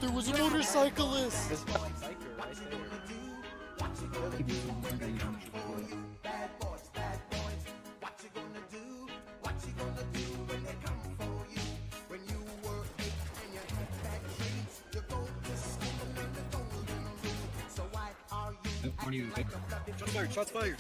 there was a motorcyclist! This biker right What are you doing? Shots fired, shots fired!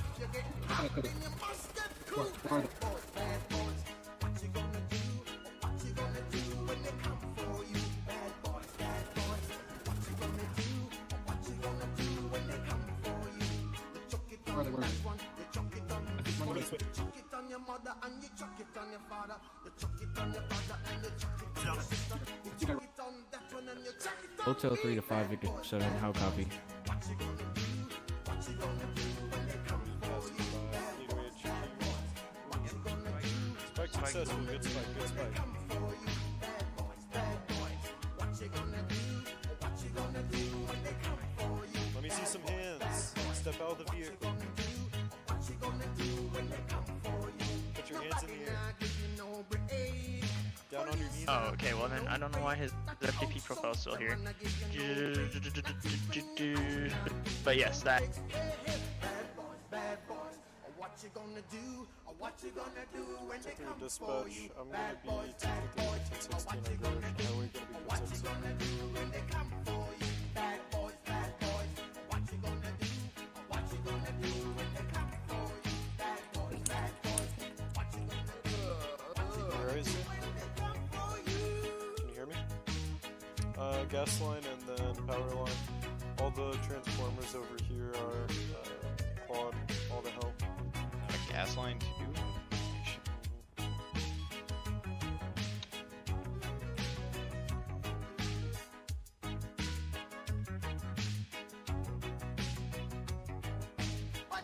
Hotel 3 to 5, Victor 7, how copy? Spike successful, good spike, good spike. Let me see some hands. Step out of the vehicle. Put your hands in the air. Down on your knees. Oh, okay, well then I don't know why his FTP profile is still here. But yes, that. Secretary dispatch, I'm gonna be technically 1016 on Grove. How are we gonna be 1016? Where is it? Can you hear me? Gas line and then power line. All the transformers over here are quad, all the hell. A gas line too?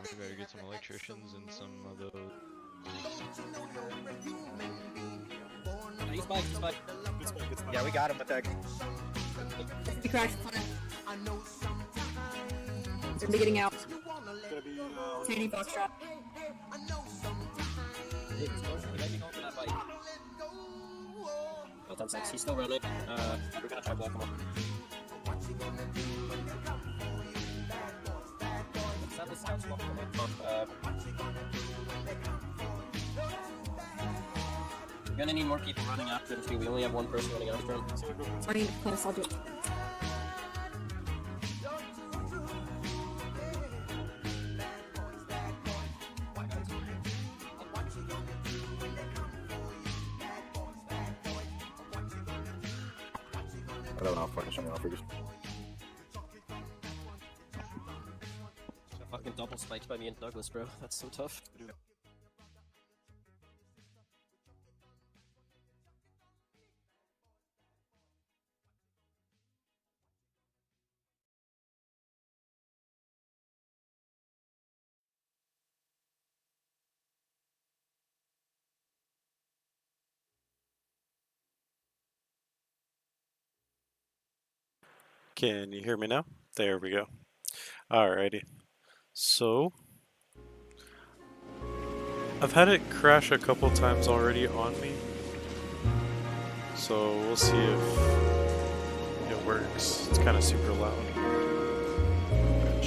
We better get some electricians and some of those. He's bike, he's bike. Good spike, good spike. Yeah, we got him with that. He crashed. They're getting out. It's gonna be, Tanny Foxtrot. Oh, 10 seconds. He's still running. We're gonna try block him up. Let's have the scouts block him up. We're gonna need more people running after him too. We only have one person running after him. I need close, I'll do it. I don't know, fucking something off. Fucking double spiked by me and Douglas, bro. That's so tough. Can you hear me now? There we go. Alrighty. So, I've had it crash a couple times already on me. So we'll see if it works. It's kind of super loud. I'm gonna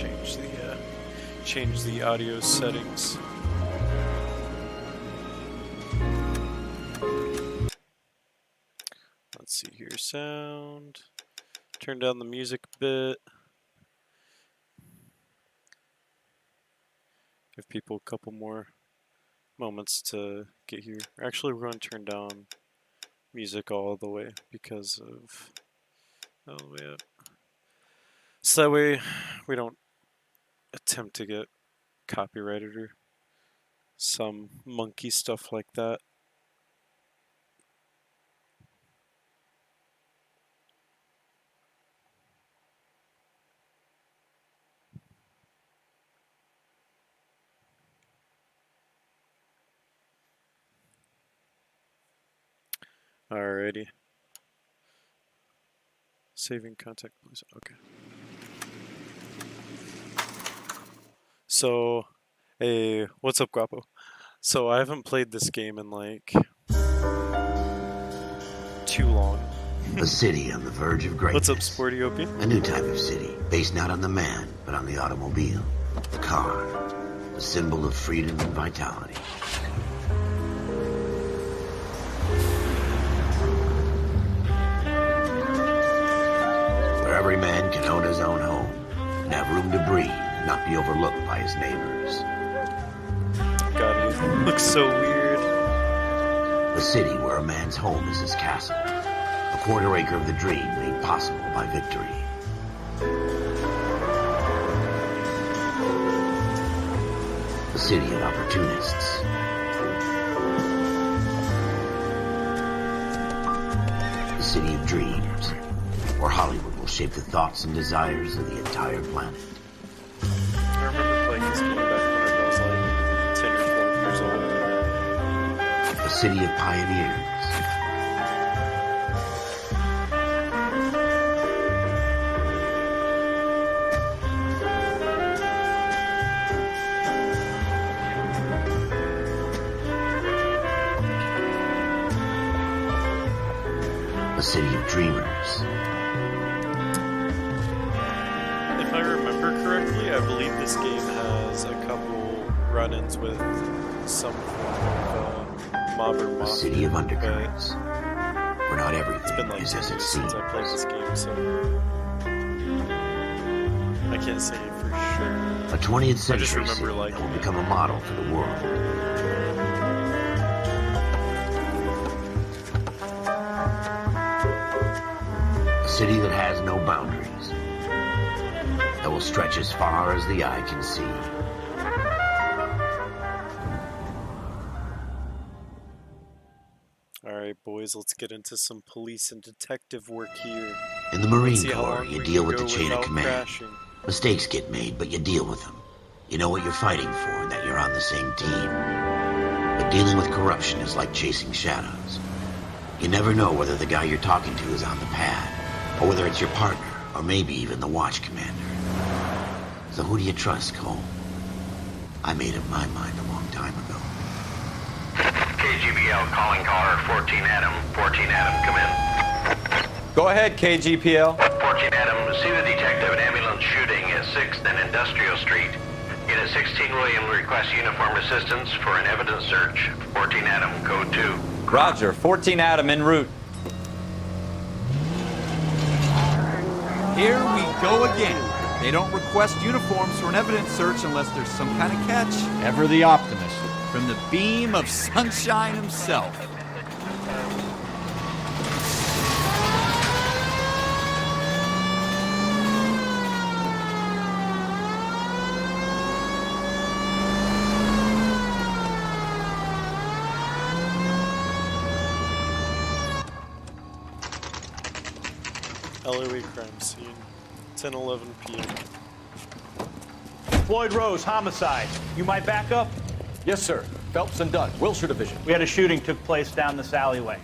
change the audio settings. Let's see here, sound. Turn down the music a bit. Give people a couple more moments to get here. Actually, we're going to turn down music all the way because of all the way up. So that way we don't attempt to get copyrighted or some monkey stuff like that. Alrighty. Saving contact, please. Okay. So, hey, what's up, Guapo? So I haven't played this game in like too long. A city on the verge of greatness. What's up, Sporty OP? A new type of city, based not on the man, but on the automobile. The car. The symbol of freedom and vitality. Where every man can own his own home and have room to breathe and not be overlooked by his neighbors. God, he looks so weird. A city where a man's home is his castle. A quarter acre of the dream made possible by victory. A city of opportunists. A city of dreams, where Hollywood will shape the thoughts and desires of the entire planet. I remember playing this game back when I was like 10 or 12 years old. A city of pioneers. A city of dreamers. If I remember correctly, I believe this game has a couple run-ins with some form of mob or A mafia. city of undercurrents. Where not It's everything been like is 10 as it years seems. since I played this game, so I can't say for sure. A 20th I just century remember city like that will become a model for the world. A city that has no boundaries. That will stretch as far as the eye can see. Alright, boys, let's get into some police and detective work here. In the Let's Marine see how Corps, long you we deal can with the go chain of without command. crashing. Mistakes get made, but you deal with them. You know what you're fighting for and that you're on the same team. But dealing with corruption is like chasing shadows. You never know whether the guy you're talking to is on the pad, or whether it's your partner, or maybe even the watch commander. So who do you trust, Cole? I made up my mind a long time ago. KGBL calling caller 14 Adam. 14 Adam, come in. Go ahead, KGPL. 14 Adam, see the detective an ambulance shooting at 6th and Industrial Street. Unit 16 William requests uniform assistance for an evidence search. 14 Adam, code 2. Roger, 14 Adam en route. Here we go again. They don't request uniforms for an evidence search unless there's some kind of catch. Ever the optimist. From the beam of sunshine himself. LOE crime scene, 10:11 p.m. Floyd Rose, homicide. You might back up? Yes, sir. Phelps and Dunn, Wilshire Division. We had a shooting took place down this alleyway.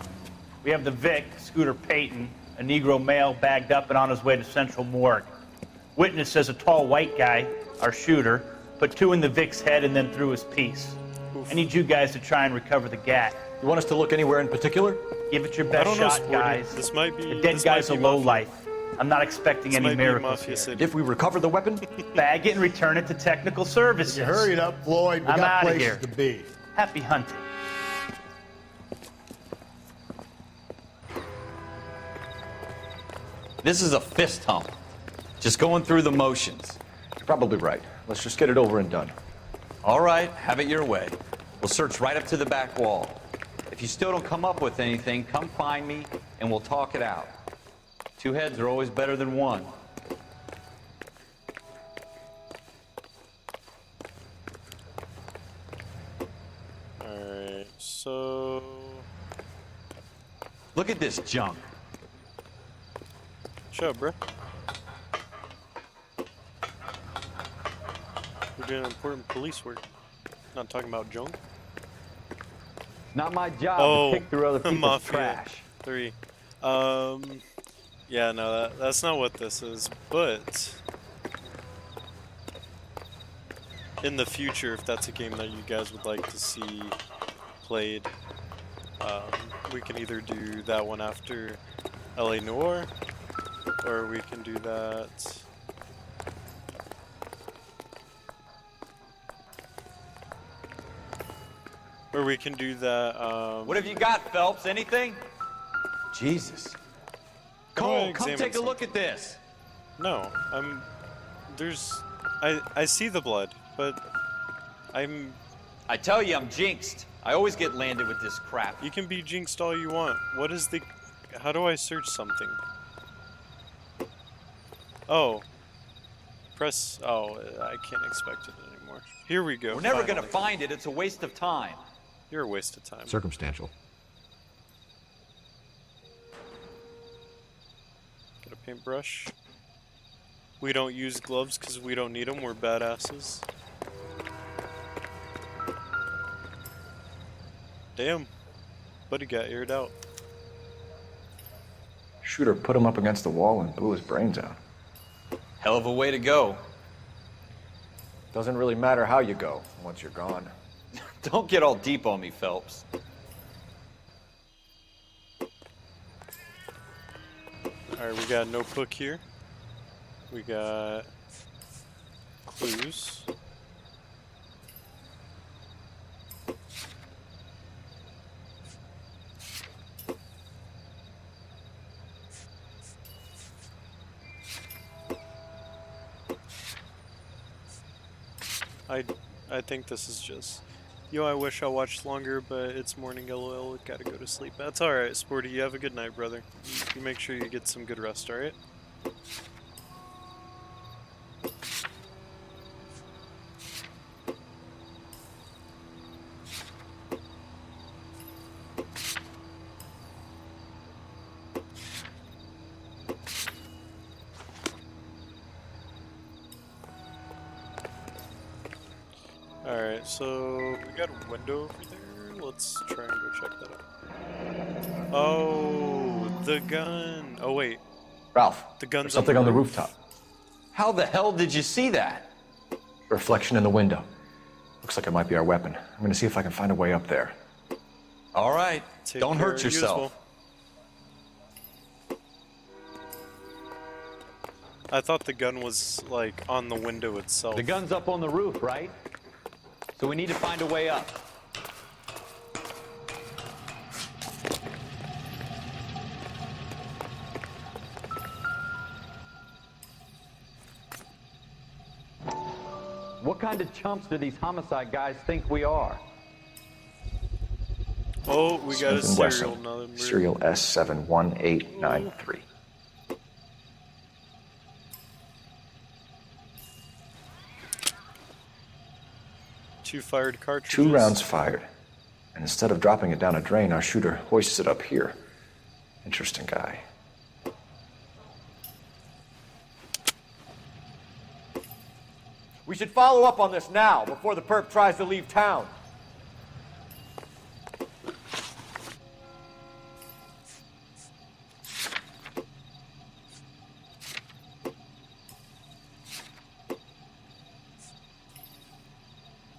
We have the Vic, Scooter Payton, a Negro male bagged up and on his way to Central Morgue. Witness says a tall white guy, our shooter, put 2 in the Vic's head and then threw his piece. I need you guys to try and recover the gat. You want us to look anywhere in particular? Give it your I best don't know, shot, Sporty. guys. This might be. The dead this guy's a might be low Mafia. life. I'm not expecting This any might be miracles Mafia here. City. If we recover the weapon? Bag it and return it to technical services. You hurry it up, Floyd. We I'm got outta places here. to be. Happy hunting. This is a fist hump. Just going through the motions. You're probably right. Let's just get it over and done. All right, have it your way. We'll search right up to the back wall. If you still don't come up with anything, come find me and we'll talk it out. 2 heads are always better than 1. Alright, so. Look at this junk. Shut up, bro. We're doing important police work. Not talking about junk. Not my job Oh, to pick through other people's Mafia trash. 3. Yeah, no, that's not what this is, but in the future, if that's a game that you guys would like to see played, we can either do that one after LA Noire, or we can do that. Or we can do that. What have you got, Phelps? Anything? Jesus. Cole, come take a look at this. No, I see the blood, but I tell you, I'm jinxed. I always get landed with this crap. You can be jinxed all you want. What is the... How do I search something? Oh. Press... Oh, I can't expect it anymore. Here we go. We're never gonna find it. It's a waste of time. You're a waste of time. Circumstantial. Get a paintbrush. We don't use gloves because we don't need them. We're badasses. Damn. Buddy got aired out. Shooter put him up against the wall and blew his brains out. Hell of a way to go. Doesn't really matter how you go once you're gone. Don't get all deep on me, Phelps. Alright, we got a notebook here. We got clues. I think this is just... Yo, I wish I watched longer, but it's morning, lol, gotta go to sleep. That's alright, Sporty, you have a good night, brother. You make sure you get some good rest, alright? Alright, so we got a window over there. Let's try and go check that out. Oh, the gun. Oh, wait. Ralph, the gun's there's something on the rooftop. How the hell did you see that? Reflection in the window. Looks like it might be our weapon. I'm gonna see if I can find a way up there. All right. Don't hurt yourself. I thought the gun was, like, on the window itself. The gun's up on the roof, right? So we need to find a way up. What kind of chumps do these homicide guys think we are? Oh, we got a serial Wesson, number. Serial S71893. Two fired cartridges. 2 rounds fired. And instead of dropping it down a drain, our shooter hoists it up here. Interesting guy. We should follow up on this now, before the perp tries to leave town.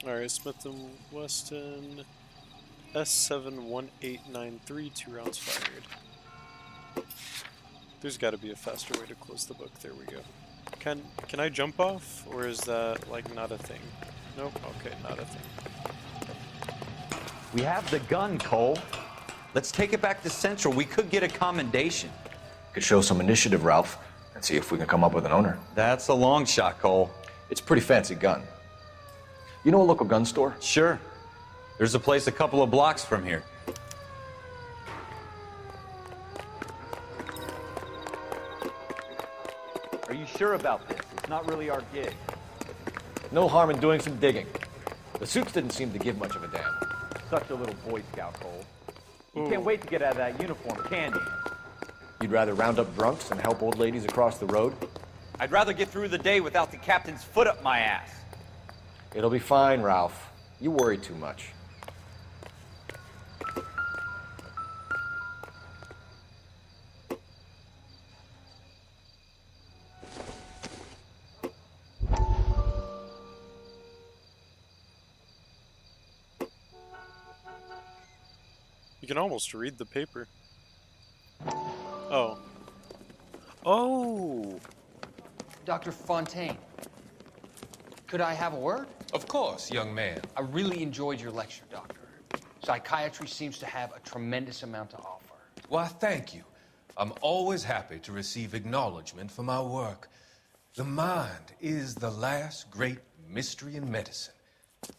Alright, Smith & Wesson S71893, 2 rounds fired. There's got to be a faster way to close the book. There we go. Can I jump off, or is that like not a thing? Nope. Okay, not a thing. We have the gun, Cole. Let's take it back to Central. We could get a commendation. Could show some initiative, Ralph, and see if we can come up with an owner. That's a long shot, Cole. It's a pretty fancy gun. You know a local gun store? Sure. There's a place a couple of blocks from here. Are you sure about this? It's not really our gig. No harm in doing some digging. The suits didn't seem to give much of a damn. Such a little Boy Scout, Cole. You can't wait to get out of that uniform, can you? You'd rather round up drunks and help old ladies across the road? I'd rather get through the day without the captain's foot up my ass. It'll be fine, Ralph. You worry too much. You can almost read the paper. Oh. Oh! Dr. Fontaine, could I have a word? Of course, young man. I really enjoyed your lecture, Doctor. Psychiatry seems to have a tremendous amount to offer. Why, thank you. I'm always happy to receive acknowledgement for my work. The mind is the last great mystery in medicine.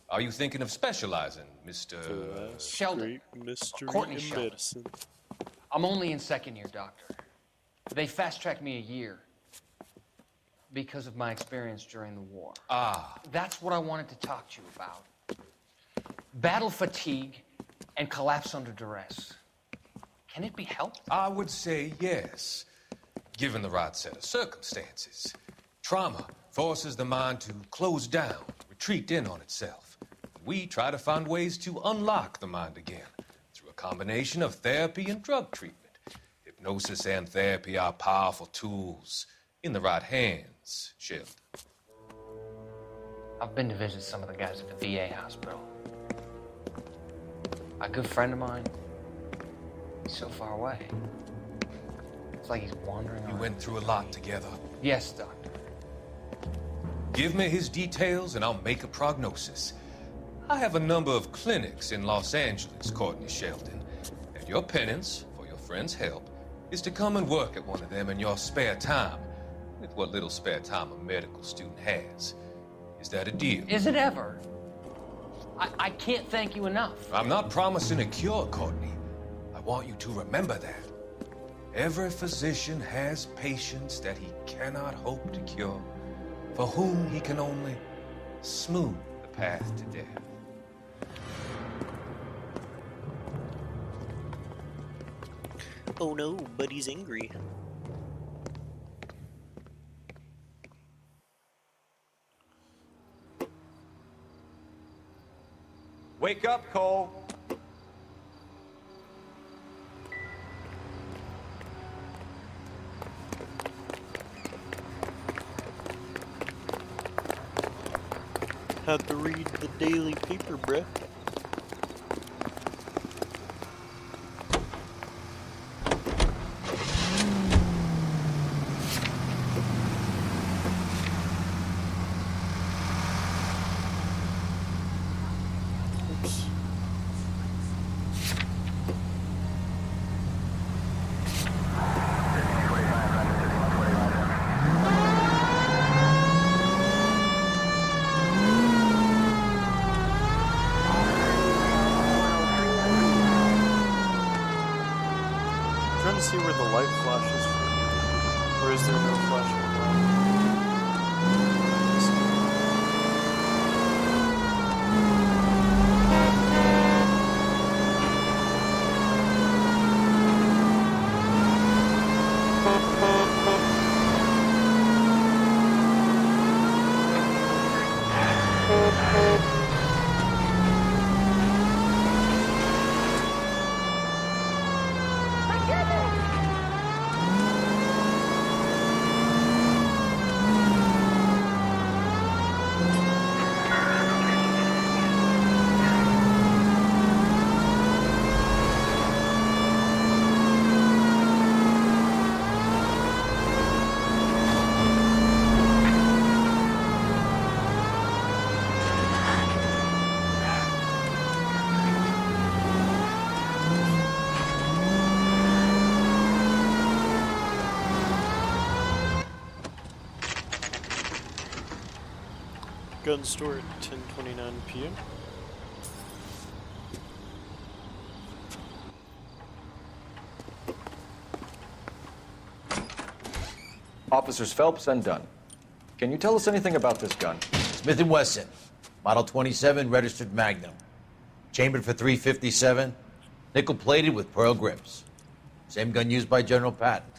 Are you thinking of specializing, Mr. Sheldon? Mystery Courtney in Sheldon. medicine. I'm only in second year, Doctor. They fast-tracked me a year because of my experience during the war. Ah. That's what I wanted to talk to you about. Battle fatigue and collapse under duress. Can it be helped? I would say yes, given the right set of circumstances. Trauma forces the mind to close down, retreat in on itself. We try to find ways to unlock the mind again through a combination of therapy and drug treatment. Hypnosis and therapy are powerful tools in the right hands, Sheldon. I've been to visit some of the guys at the VA hospital. A good friend of mine, he's so far away. It's like he's wandering around. You went through a lot together. Yes, Doctor. Give me his details and I'll make a prognosis. I have a number of clinics in Los Angeles, Courtney Sheldon. And your penance, for your friend's help, is to come and work at one of them in your spare time, with what little spare time a medical student has. Is that a deal? Is it ever? I can't thank you enough. I'm not promising a cure, Courtney. I want you to remember that. Every physician has patients that he cannot hope to cure, for whom he can only smooth the path to death. Oh no, Buddy's angry. Wake up, Cole. Had to read the daily paper, bruh. Oops. Trying to see where the light flashes from. Or is there no flashing light? Gun store at 10:29 p.m. Officers Phelps and Dunn. Can you tell us anything about this gun? Smith & Wesson, Model 27, registered Magnum. Chambered for .357, nickel-plated with pearl grips. Same gun used by General Patton.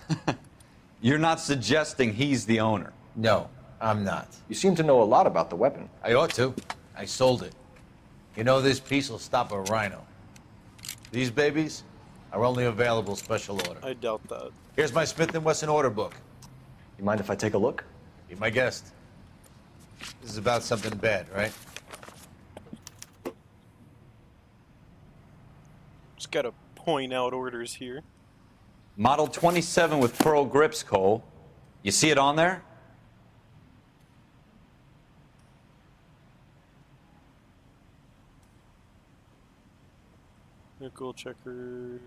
You're not suggesting he's the owner? No, I'm not. You seem to know a lot about the weapon. I ought to. I sold it. You know, this piece will stop a rhino. These babies are only available special order. I doubt that. Here's my Smith & Wesson order book. You mind if I take a look? Be my guest. This is about something bad, right? Just gotta point out orders here. Model 27 with pearl grips, Cole. You see it on there? Nickel checker.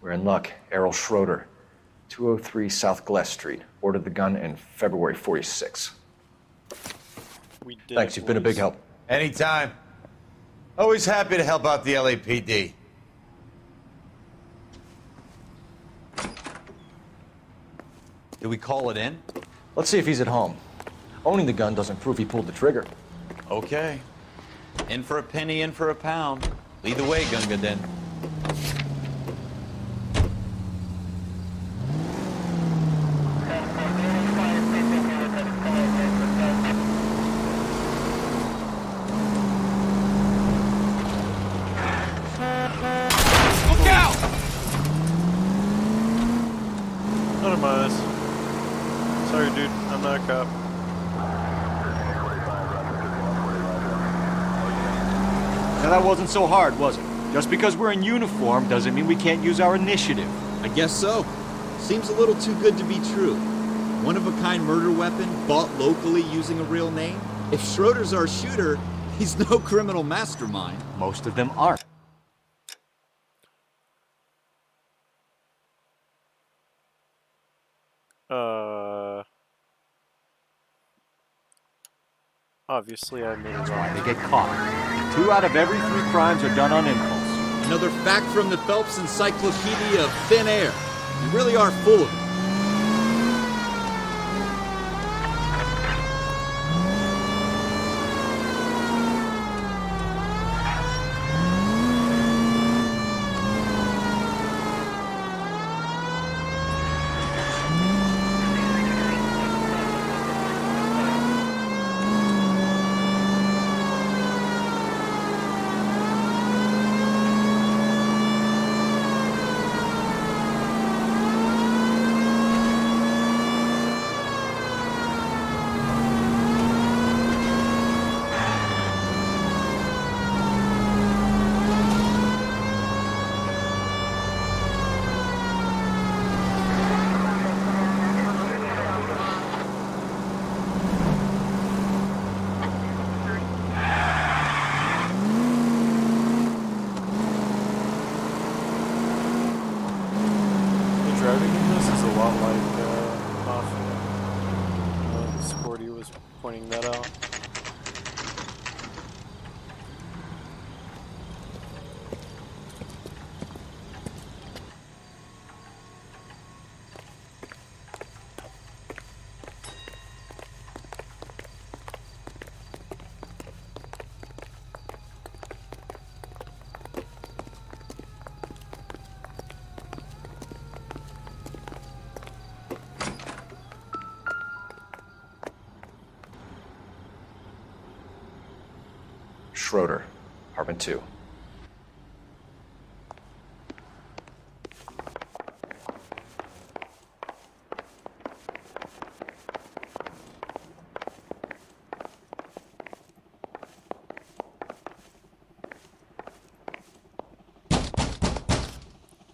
We're in luck. Errol Schroeder, 203 South Glass Street. Ordered the gun in February 46. We did. Thanks, you've been a big help. Anytime. Always happy to help out the LAPD. Did we call it in? Let's see if he's at home. Owning the gun doesn't prove he pulled the trigger. Okay. In for a penny, in for a pound. Lead the way, Gunga Den. Look out! None of mine. Sorry, dude. I'm not a cop. Now that wasn't so hard, was it? Just because we're in uniform doesn't mean we can't use our initiative. I guess so. Seems a little too good to be true. One-of-a-kind murder weapon bought locally using a real name? If Schroeder's our shooter, he's no criminal mastermind. Most of them aren't. Obviously I made it Why wrong. they get caught. 2 out of every 3 crimes are done on impulse. Another fact from the Phelps Encyclopedia of Thin Air. You really are full of it. Driving in this is a lot like Mafia. Sporty was pointing that out. Schroeder, apartment 2.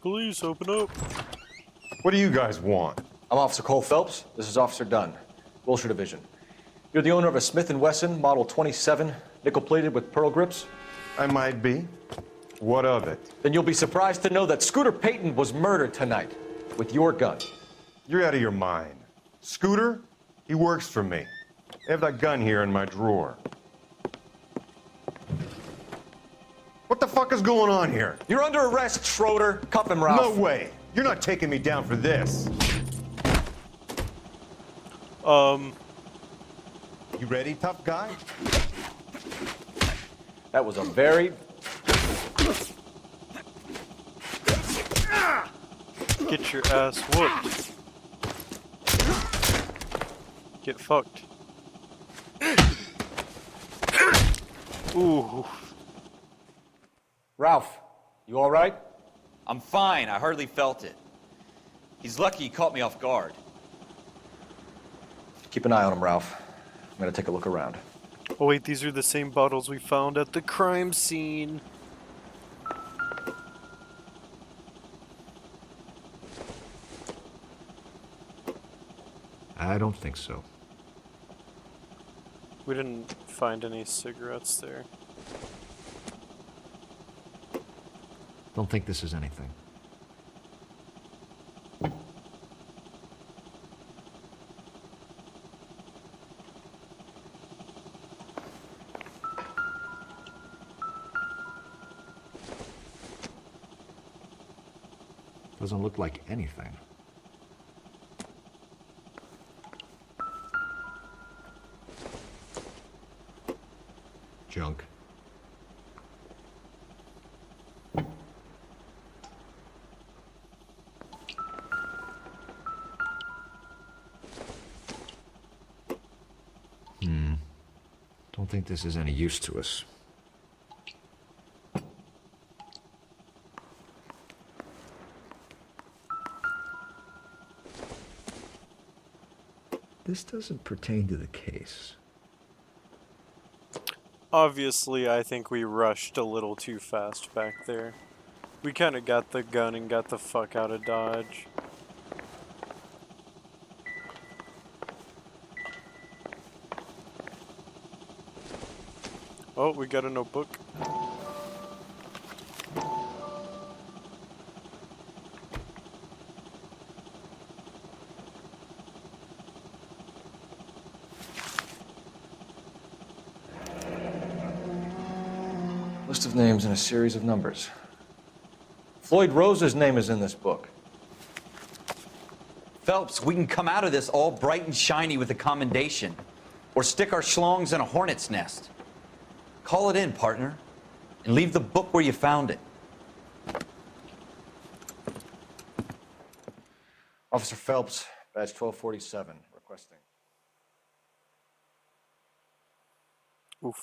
Police, open up. What do you guys want? I'm Officer Cole Phelps. This is Officer Dunn, Wilshire Division. You're the owner of a Smith & Wesson Model 27, nickel-plated with pearl grips? I might be. What of it? Then you'll be surprised to know that Scooter Payton was murdered tonight with your gun. You're out of your mind. Scooter? He works for me. I have that gun here in my drawer. What the fuck is going on here? You're under arrest, Schroeder. Cuff him, Ralph. No way. You're not taking me down for this. You ready, tough guy? That was a very... Get your ass whooped. Get fucked. Ooh. Ralph, you all right? I'm fine. I hardly felt it. He's lucky he caught me off guard. Keep an eye on him, Ralph. I'm gonna take a look around. Oh wait, these are the same bottles we found at the crime scene. I don't think so. We didn't find any cigarettes there. Don't think this is anything. Doesn't look like anything. Junk. Don't think this is any use to us. This doesn't pertain to the case. Obviously, I think we rushed a little too fast back there. We kind of got the gun and got the fuck out of Dodge. Oh, we got a notebook. List of names and a series of numbers. Floyd Rose's name is in this book. Phelps, we can come out of this all bright and shiny with a commendation. Or stick our schlongs in a hornet's nest. Call it in, partner. And leave the book where you found it. Officer Phelps, badge 1247, requesting. Oof.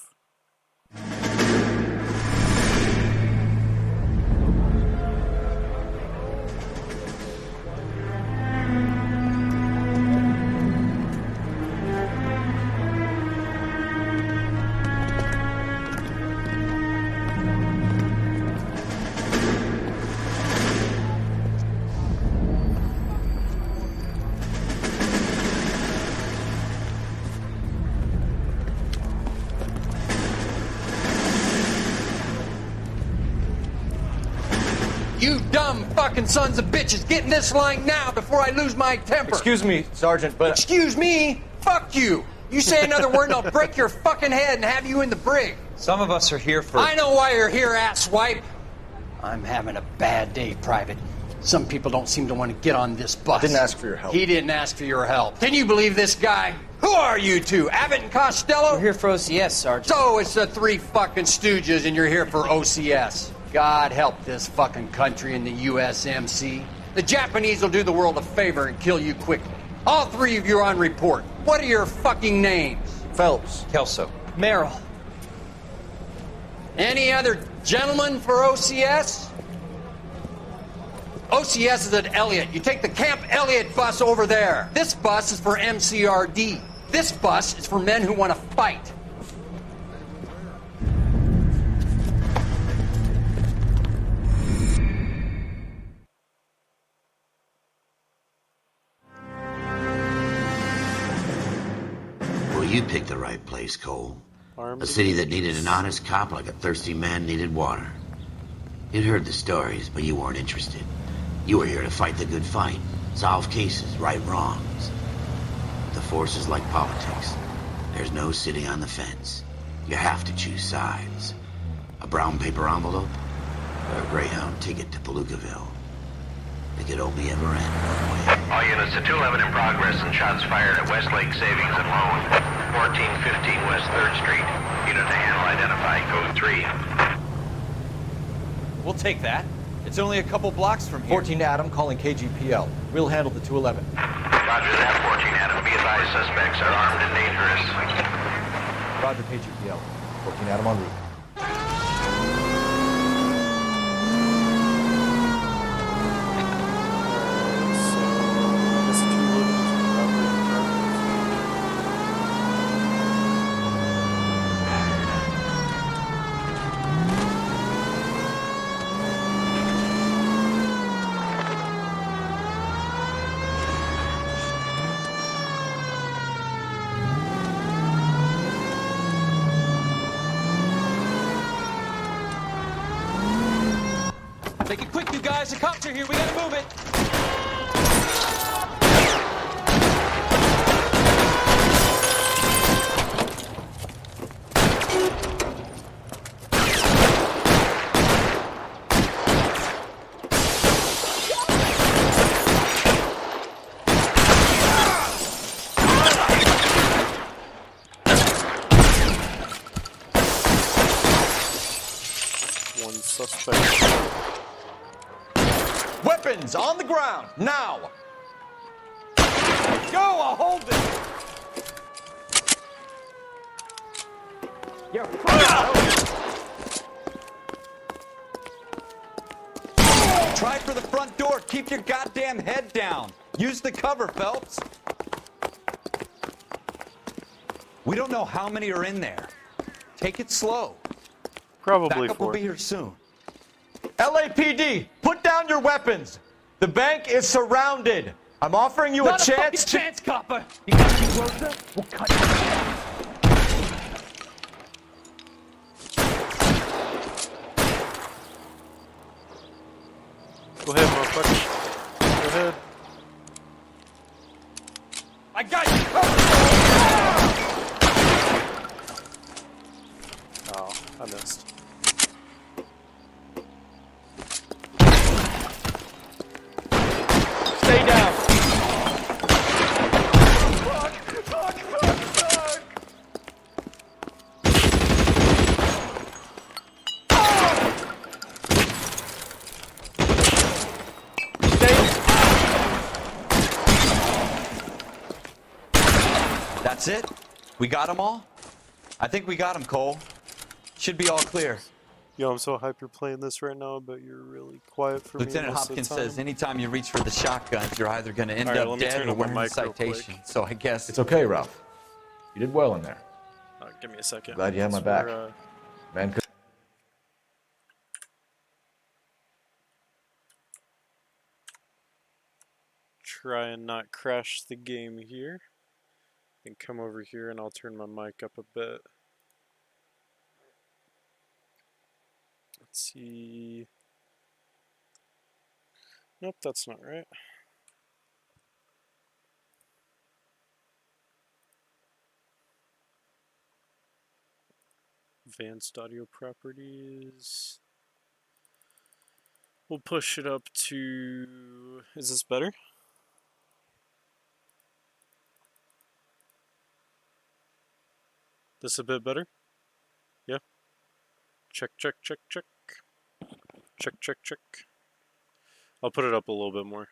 You dumb fucking sons of bitches, get in this line now before I lose my temper. Excuse me, Sergeant, but... Excuse me? Fuck you. You say another word and I'll break your fucking head and have you in the brig. Some of us are here for... I know why you're here, asswipe. I'm having a bad day, Private. Some people don't seem to want to get on this bus. Didn't ask for your help. He didn't ask for your help. Can you believe this guy? Who are you two? Abbott and Costello? We're here for OCS, Sergeant. So it's the three fucking stooges and you're here for OCS. God help this fucking country and the USMC. The Japanese will do the world a favor and kill you quickly. All three of you are on report. What are your fucking names? Phelps. Kelso. Merrill. Any other gentlemen for OCS? OCS is at Elliott. You take the Camp Elliott bus over there. This bus is for MCRD. This bus is for men who want to fight. Well, you picked the right place, Cole. A city that needed an honest cop like a thirsty man needed water. You'd heard the stories, but you weren't interested. You were here to fight the good fight, solve cases, right wrongs. The force is like politics. There's no sitting on the fence. You have to choose sides. A brown paper envelope, or a Greyhound ticket to Palookaville. It could only ever end one way. All units to 211 in progress and shots fired at Westlake Savings and Loan, 1415 West 3rd Street. Unit to handle identified, code 3. We'll take that. It's only a couple blocks from here. 14 Adam calling KGPL. We'll handle the 211. Roger that, 14 Adam. Be advised, suspects are armed and dangerous. Roger KGPL. 14 Adam en route. Guys, the cops are here. We gotta move it. One suspect. Weapons on the ground, now! Go, I'll hold it! You're Try for the front door. Keep your goddamn head down. Use the cover, Phelps. We don't know how many are in there. Take it slow. Probably Backup will 4. be here soon. LAPD, put down your weapons. The bank is surrounded. I'm offering you Not a a chance fucking chance, copper. You got any closer? We'll cut you down. Go ahead, motherfucker. Go ahead. I got you. Oh, I missed. Stay down. That's it? We got them all? I think we got them, Cole. Should be all clear. Yo, I'm so hyped you're playing this right now, but you're really quiet for me. Lieutenant most of the Hopkins time. says anytime you reach for the shotguns, you're either going to end All right, up let me dead turn or on my wearing a mic real quick. citation. So I guess It's okay, Ralph. You did well in there. Give me a second. Glad you had my So back. we're, Man could. try and not crash the game here. Then come over here and I'll turn my mic up a bit. Let's see. Nope, that's not right. Advanced audio properties. We'll push it up to... Is this better? This a bit better? Yeah. Check, check, check, check. Check, check, check. I'll put it up a little bit more.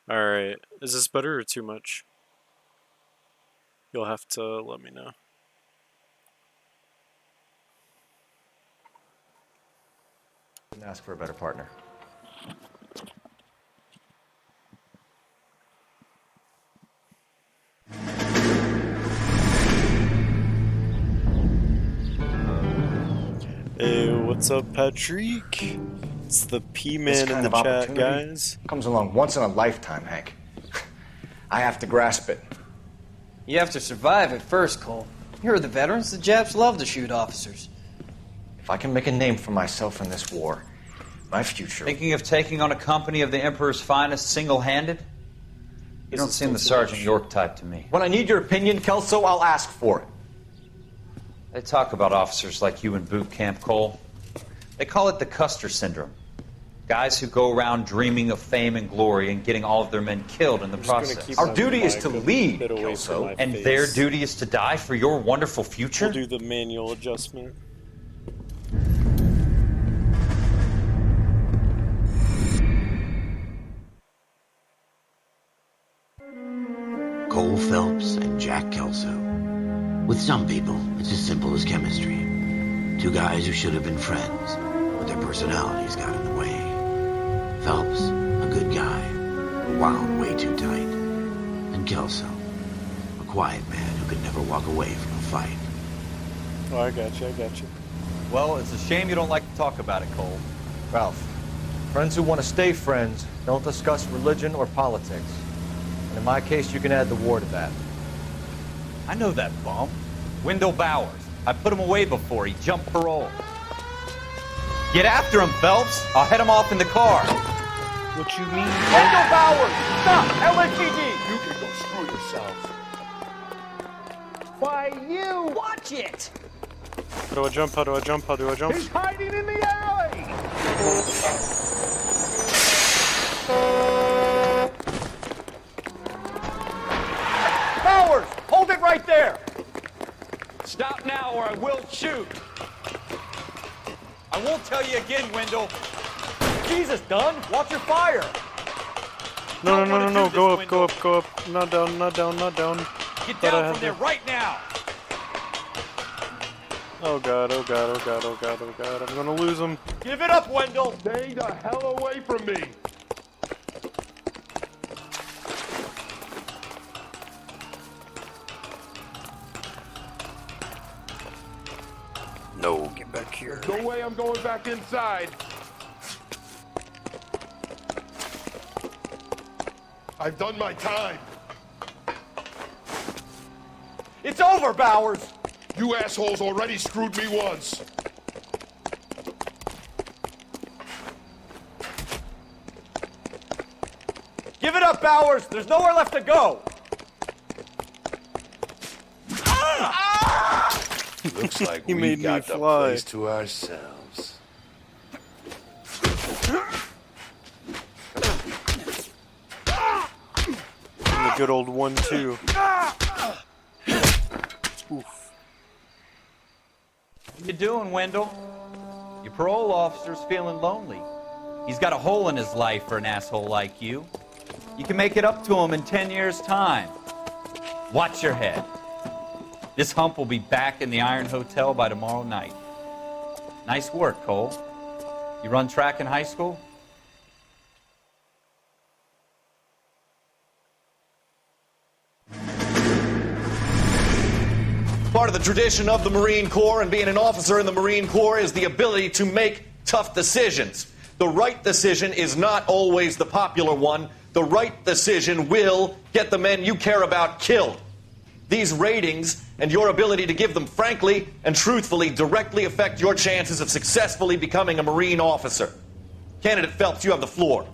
Alright, is this better or too much? You'll have to let me know. Didn't ask for a better partner. Hey, what's up, Patrick? It's the This P-Man in kind the of chat, opportunity guys. comes along once in a lifetime, Hank. I have to grasp it. You have to survive it first, Cole. You're the veterans. The Japs love to shoot officers. If I can make a name for myself in this war, my future. Thinking of taking on a company of the Emperor's finest single-handed? You don't seem the Sergeant York type to me. When I need your opinion, Kelso, I'll ask for it. They talk about officers like you in boot camp, Cole. They call it the Custer syndrome. Guys who go around dreaming of fame and glory and getting all of their men killed in the process. Our duty is to lead, Kelso. And their duty is to die for your wonderful future? We'll do the manual adjustment. Cole Phelps and Jack Kelso. With some people, it's as simple as chemistry. Two guys who should have been friends, but their personalities got in the way. Phelps, a good guy, wound way too tight. And Kelso, a quiet man who could never walk away from a fight. Oh, I got you, I got you. Well, it's a shame you don't like to talk about it, Cole. Ralph, Friends who want to stay friends don't discuss religion or politics. And in my case, you can add the war to that. I know that bum. Wendell Bowers. I put him away before he jumped parole. Get after him, Phelps. I'll head him off in the car. What you mean? Wendell Bowers! Stop! LAPD! You can go screw yourselves. Why, you! Watch it! How do I jump? How do I jump? How do I jump? He's hiding in the alley! Bowers! Hold it right there! Stop now or I will shoot! I won't tell you again, Wendell. Jesus, Dunn! Watch your fire! No, no, no, no, no. Go up, go up, go up. Not down, not down, not down. Get down from there right now! Oh god, oh god, oh god, oh god, oh god. I'm gonna lose him. Give it up, Wendell! Stay the hell away from me! No, get back here. No way I'm going back inside. I've done my time. It's over, Bowers! You assholes already screwed me once. Give it up, Bowers! There's nowhere left to go! Looks like He we made me got the fly. place to ourselves. And the good old 1-2. Oof. What you doing, Wendell? Your parole officer's feeling lonely. He's got a hole in his life for an asshole like you. You can make it up to him in 10 years' time. Watch your head. This hump will be back in the Iron Hotel by tomorrow night. Nice work, Cole. You run track in high school? Part of the tradition of the Marine Corps and being an officer in the Marine Corps is the ability to make tough decisions. The right decision is not always the popular one. The right decision will get the men you care about killed. These ratings and your ability to give them frankly and truthfully directly affect your chances of successfully becoming a Marine officer. Candidate Phelps, you have the floor.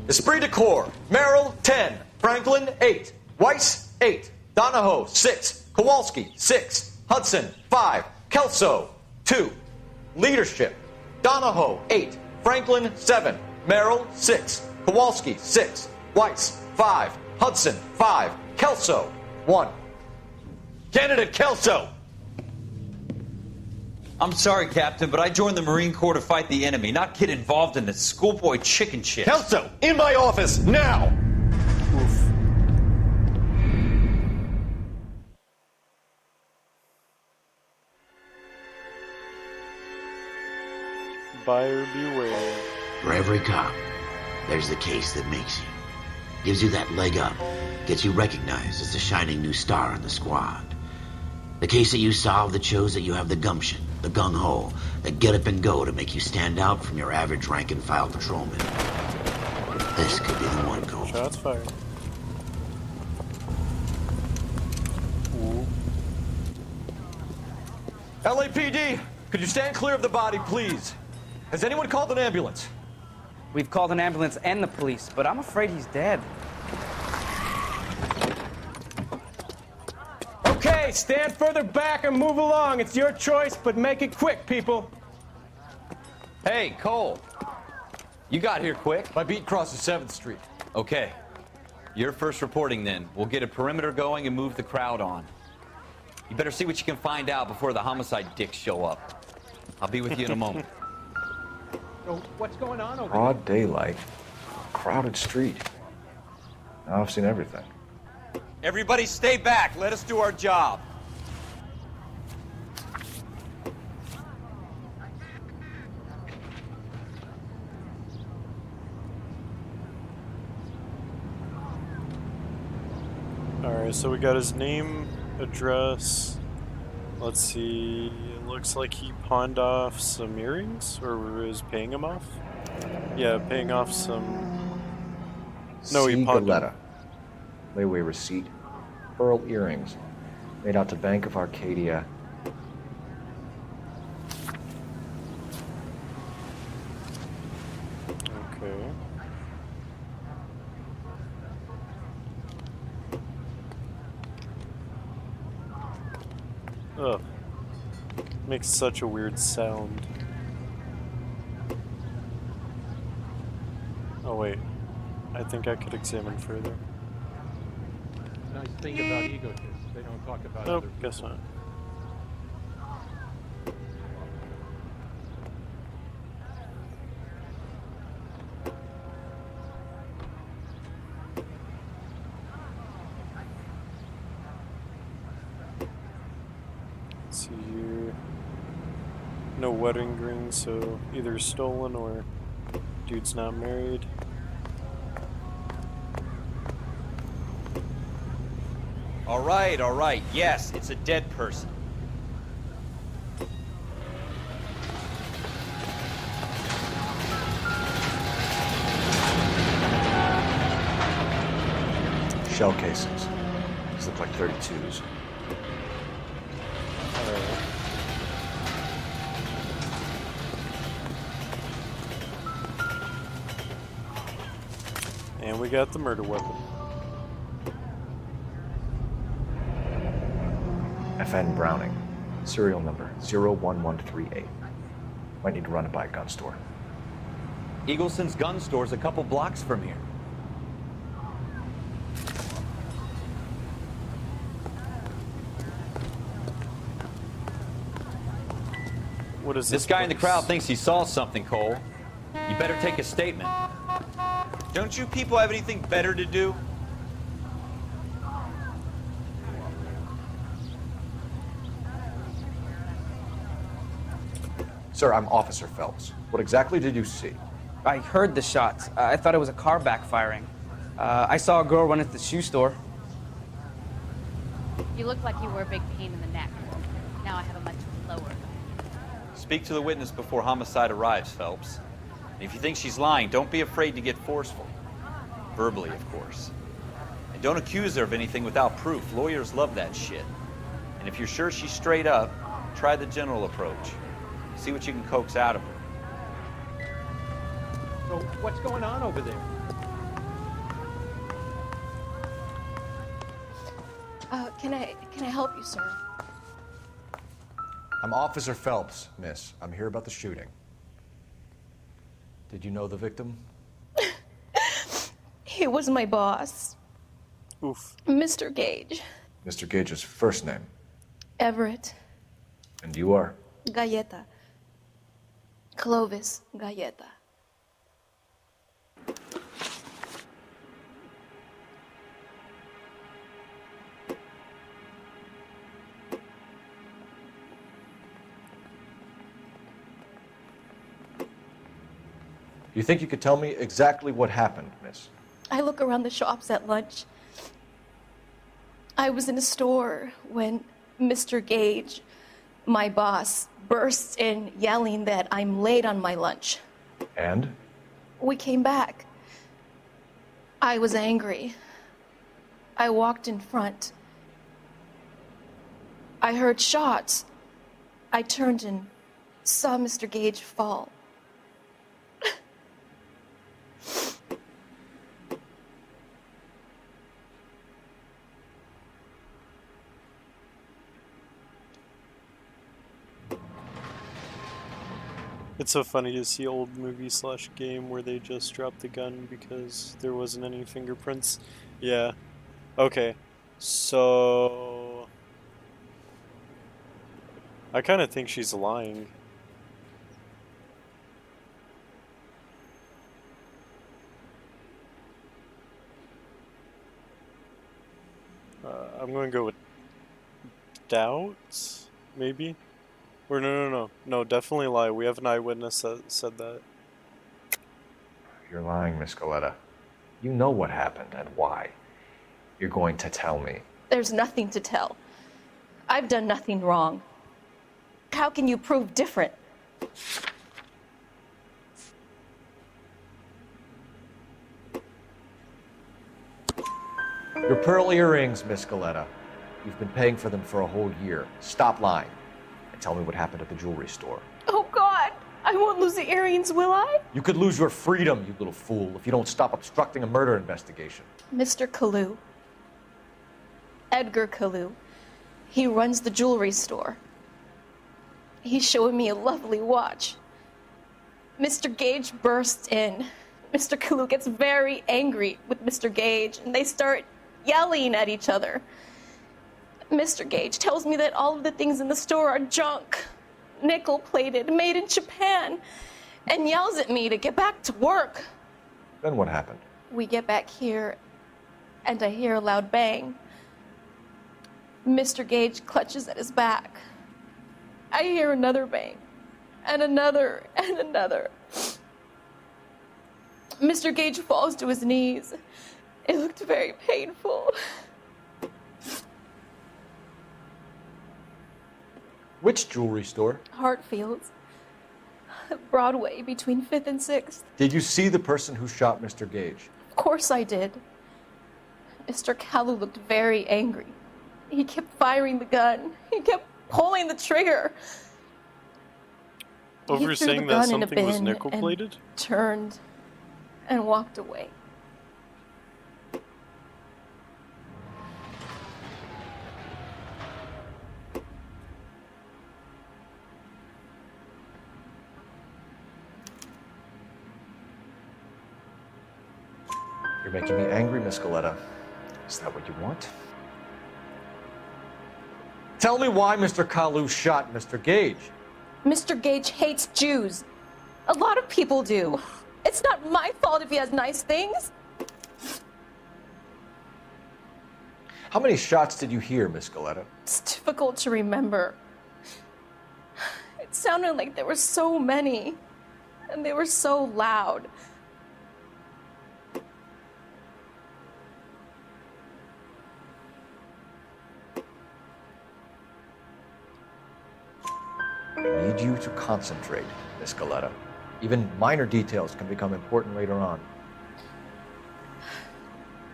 Esprit de Corps, Merrill, 10. Franklin, 8. Weiss, 8. Donahoe, 6. Kowalski, 6. Hudson, 5. Kelso, 2. Leadership, Donahoe, 8. Franklin, 7. Merrill, 6. Kowalski, 6. Weiss, 5. Hudson, 5. Kelso, 1. Candidate Kelso! I'm sorry, Captain, but I joined the Marine Corps to fight the enemy, not get involved in this schoolboy chicken shit. Kelso, in my office, now! Oof. Buyer beware. For every cop, there's the case that makes you. Gives you that leg up, gets you recognized as the shining new star in the squad. The case that you solve that shows that you have the gumption, the gung-ho, the get up and go to make you stand out from your average rank-and-file patrolman. This could be the one, Cole. Shots fired. Ooh. LAPD, could you stand clear of the body, please? Has anyone called an ambulance? We've called an ambulance and the police, but I'm afraid he's dead. Okay, stand further back and move along. It's your choice, but make it quick, people. Hey, Cole. You got here quick. My beat crosses 7th Street. Okay. You're first reporting then. We'll get a perimeter going and move the crowd on. You better see what you can find out before the homicide dicks show up. I'll be with you in a moment. So what's going on over Broad daylight, crowded street. Now I've seen everything. Everybody stay back. Let us do our job. Alright, so we got his name, address, Let's see. It looks like he pawned off some earrings, or was paying him off. Yeah, paying off some. No, he pawned them. Galetta. Layaway receipt. Pearl earrings. Made out to Bank of Arcadia. Okay. Ugh. Makes such a weird sound. Oh wait. I think I could examine further. Nice thing about egotists, they don't talk about Nope, other people. guess not. Let's see here. No wedding ring, so either stolen or dude's not married. All right. Yes, it's a dead person. Shell casings. These look like 32s. And we got the murder weapon. FN Browning. Serial number 01138. Might need to run it by a gun store. Eagleson's gun store's a couple blocks from here. What is this guy in the crowd thinks he saw something, Cole. You better take a statement. Don't you people have anything better to do? Sir, I'm Officer Phelps. What exactly did you see? I heard the shots. I thought it was a car backfiring. I saw a girl run at the shoe store. You look like you were a big pain in the neck. Now I have a much lower. Speak to the witness before homicide arrives, Phelps. And if you think she's lying, don't be afraid to get forceful. Verbally, of course. And don't accuse her of anything without proof. Lawyers love that shit. And if you're sure she's straight up, try the general approach. See what you can coax out of her. So what's going on over there? Can I help you, sir? I'm Officer Phelps, miss. I'm here about the shooting. Did you know the victim? He was my boss. Oof. Mr. Gage. Mr. Gage's first name. Everett. And you are? Galleta. Clovis Galleta. You think you could tell me exactly what happened, miss? I look around the shops at lunch. I was in a store when Mr. Gage, my boss, bursts in yelling that I'm late on my lunch. And? We came back. I was angry. I walked in front. I heard shots. I turned and saw Mr. Gage fall. It's so funny to see old movie / game where they just dropped the gun because there wasn't any fingerprints. Yeah. Okay. So I kind of think she's lying. I'm going to go with doubt, maybe? Or no, definitely lie. We have an eyewitness that said that. You're lying, Miss Galleta. You know what happened and why. You're going to tell me. There's nothing to tell. I've done nothing wrong. How can you prove different? Your pearl earrings, Miss Galetta. You've been paying for them for a whole year. Stop lying and tell me what happened at the jewelry store. Oh, God. I won't lose the earrings, will I? You could lose your freedom, you little fool, if you don't stop obstructing a murder investigation. Mr. Kalu. Edgar Kalu. He runs the jewelry store. He's showing me a lovely watch. Mr. Gage bursts in. Mr. Kalu gets very angry with Mr. Gage, and they start yelling at each other. Mr. Gage tells me that all of the things in the store are junk, nickel-plated, made in Japan, and yells at me to get back to work. Then what happened? We get back here, and I hear a loud bang. Mr. Gage clutches at his back. I hear another bang, and another, and another. Mr. Gage falls to his knees. It looked very painful. Which jewelry store? Hartfield's. Broadway, between 5th and 6th. Did you see the person who shot Mr. Gage? Of course I did. Mr. Kalu looked very angry. He kept firing the gun. He kept pulling the trigger. Over saying that something was nickel-plated? Turned and walked away. You're making me angry, Miss Galetta. Is that what you want? Tell me why Mr. Kalu shot Mr. Gage. Mr. Gage hates Jews. A lot of people do. It's not my fault if he has nice things. How many shots did you hear, Miss Galetta? It's difficult to remember. It sounded like there were so many, and they were so loud. I need you to concentrate, Miss Galetta. Even minor details can become important later on.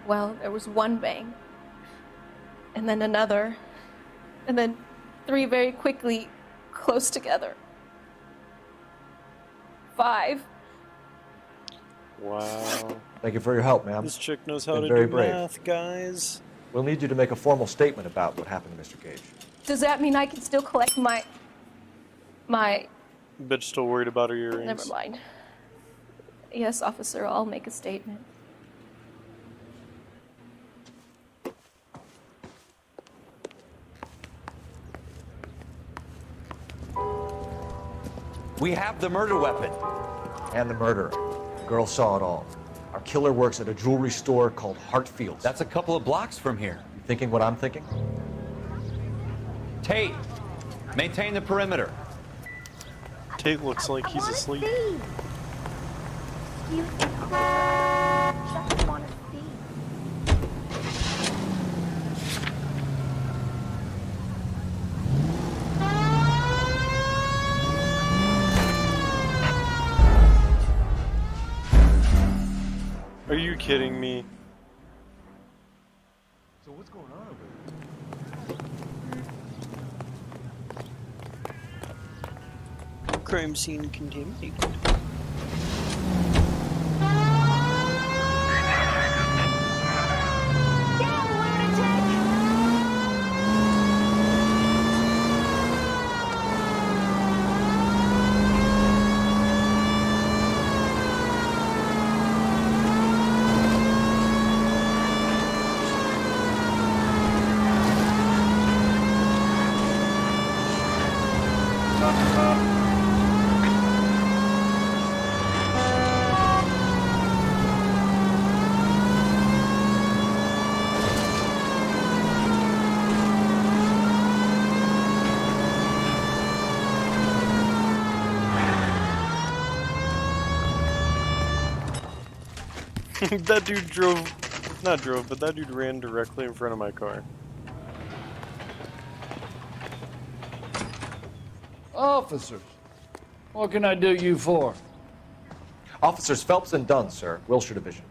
Well, there was one bang, and then another, and then 3 very quickly, close together. 5. Wow. Thank you for your help, ma'am. This chick knows how Been to very do brave. math, guys. We'll need you to make a formal statement about what happened to Mr. Gage. Does that mean I can still collect my... Bitch still worried about her earrings. Never mind. Yes, officer, I'll make a statement. We have the murder weapon. And the murderer. The girl saw it all. Our killer works at a jewelry store called Hartfield's. That's a couple of blocks from here. You thinking what I'm thinking? Tate, maintain the perimeter. Tate looks like he's asleep. Are you kidding me? So what's going on over there? Crime scene contaminated. That dude but that dude ran directly in front of my car. Officers, what can I do you for? Officers Phelps and Dunn, sir, Wilshire Division.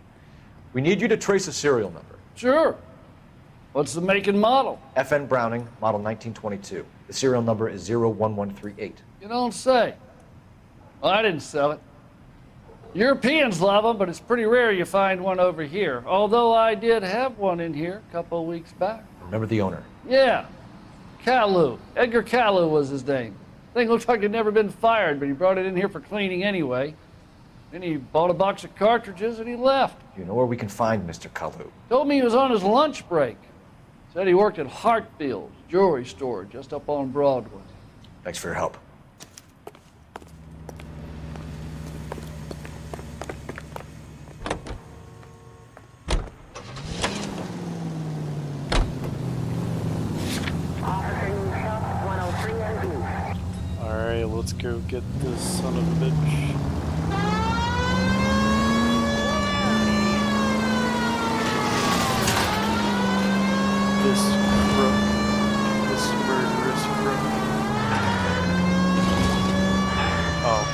We need you to trace a serial number. Sure. What's the make and model? FN Browning, model 1922. The serial number is 01138. You don't say. Well, I didn't sell it. Europeans love them, but it's pretty rare you find one over here. Although I did have one in here a couple of weeks back. Remember the owner? Yeah. Kalu. Edgar Kalu was his name. Thing looks like it'd never been fired, but he brought it in here for cleaning anyway. Then he bought a box of cartridges and he left. You know where we can find Mr. Kalu? Told me he was on his lunch break. Said he worked at Hartfield's jewelry store just up on Broadway. Thanks for your help. Alright, let's go get this son of a bitch. This crook. This murderous crook. Oh.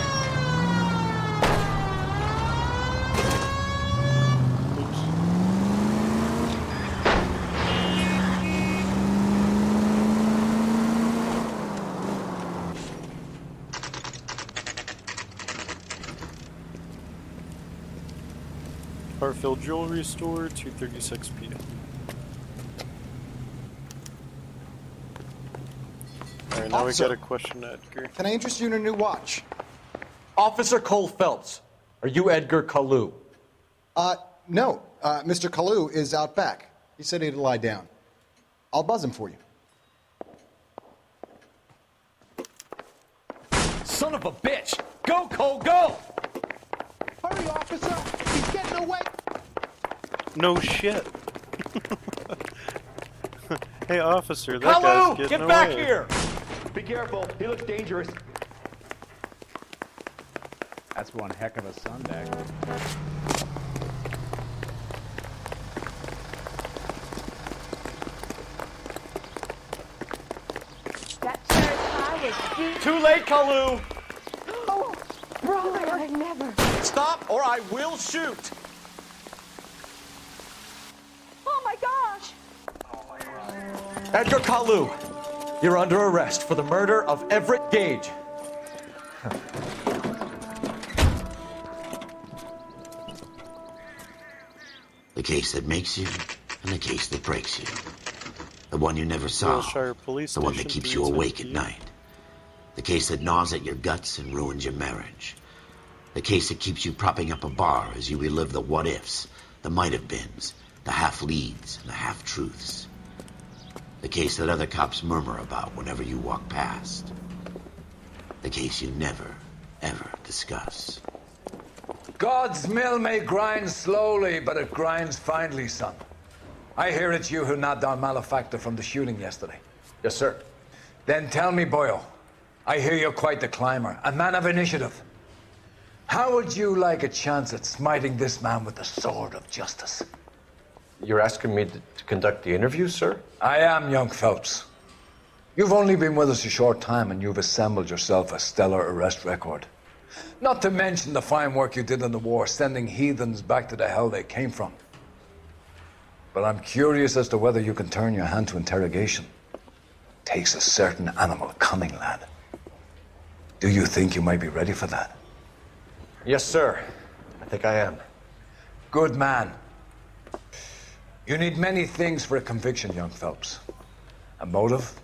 Hartfield Jewelry Store, 2:36 p.m. Alright, now Officer, we got a question, Edgar. Can I interest you in a new watch? Officer Cole Phelps, are you Edgar Kalu? No. Mr. Kalu is out back. He said he'd lie down. I'll buzz him for you. Son of a bitch! Go, Cole, go! Hurry, officer! He's getting away! No shit. Hey, officer, that Kalu, guy's getting get back away. here! Be careful. He looks dangerous. That's one heck of a Sunday. That cherry pie was deep. Too late, Kalu! Oh, brother, I never. Stop or I will shoot! Oh my gosh! Edgar Kalu, you're under arrest for the murder of Everett Gage. The case that makes you, and the case that breaks you. The one you never saw, Wilshire Police the one that Station, keeps you awake at 3:10 night. The case that gnaws at your guts and ruins your marriage. The case that keeps you propping up a bar as you relive the what-ifs, the might-have-beens, the half-leads, and the half-truths. The case that other cops murmur about whenever you walk past. The case you never, ever discuss. God's mill may grind slowly, but it grinds finely, son. I hear it's you who nabbed our malefactor from the shooting yesterday. Yes, sir. Then tell me, boyo, I hear you're quite the climber, a man of initiative. How would you like a chance at smiting this man with the sword of justice? You're asking me to conduct the interview, sir? I am, young Phelps. You've only been with us a short time and you've assembled yourself a stellar arrest record. Not to mention the fine work you did in the war, sending heathens back to the hell they came from. But I'm curious as to whether you can turn your hand to interrogation. Takes a certain animal cunning, lad. Do you think you might be ready for that? Yes, sir. I think I am. Good man. You need many things for a conviction, young Phelps. A motive,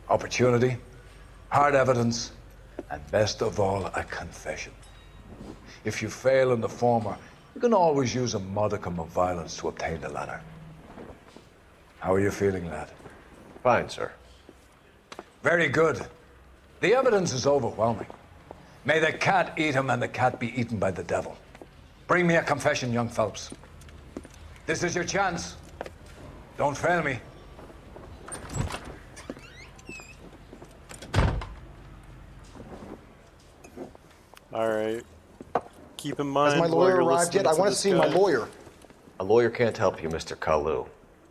opportunity, hard evidence, and best of all, a confession. If you fail in the former, you can always use a modicum of violence to obtain the latter. How are you feeling, lad? Fine, sir. Very good. The evidence is overwhelming. May the cat eat him and the cat be eaten by the devil. Bring me a confession, young Phelps. This is your chance. Don't fail me. Alright. Keep in mind. Has my while lawyer you're arrived yet? I want to this see my guy- lawyer. A lawyer can't help you, Mr. Kalu.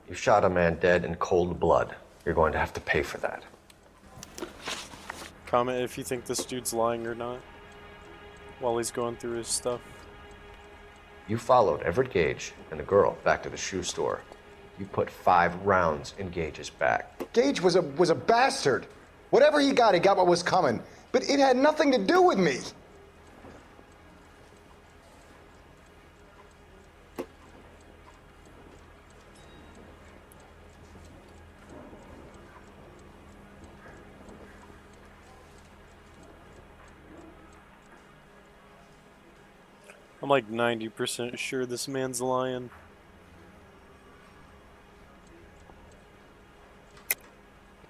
You shot a man dead in cold blood. You're going to have to pay for that. Comment if you think this dude's lying or not while he's going through his stuff. You followed Everett Gage and the girl back to the shoe store. You put 5 rounds in Gage's back. Gage was a bastard. Whatever he got what was coming. But it had nothing to do with me. I'm like 90% sure this man's lying.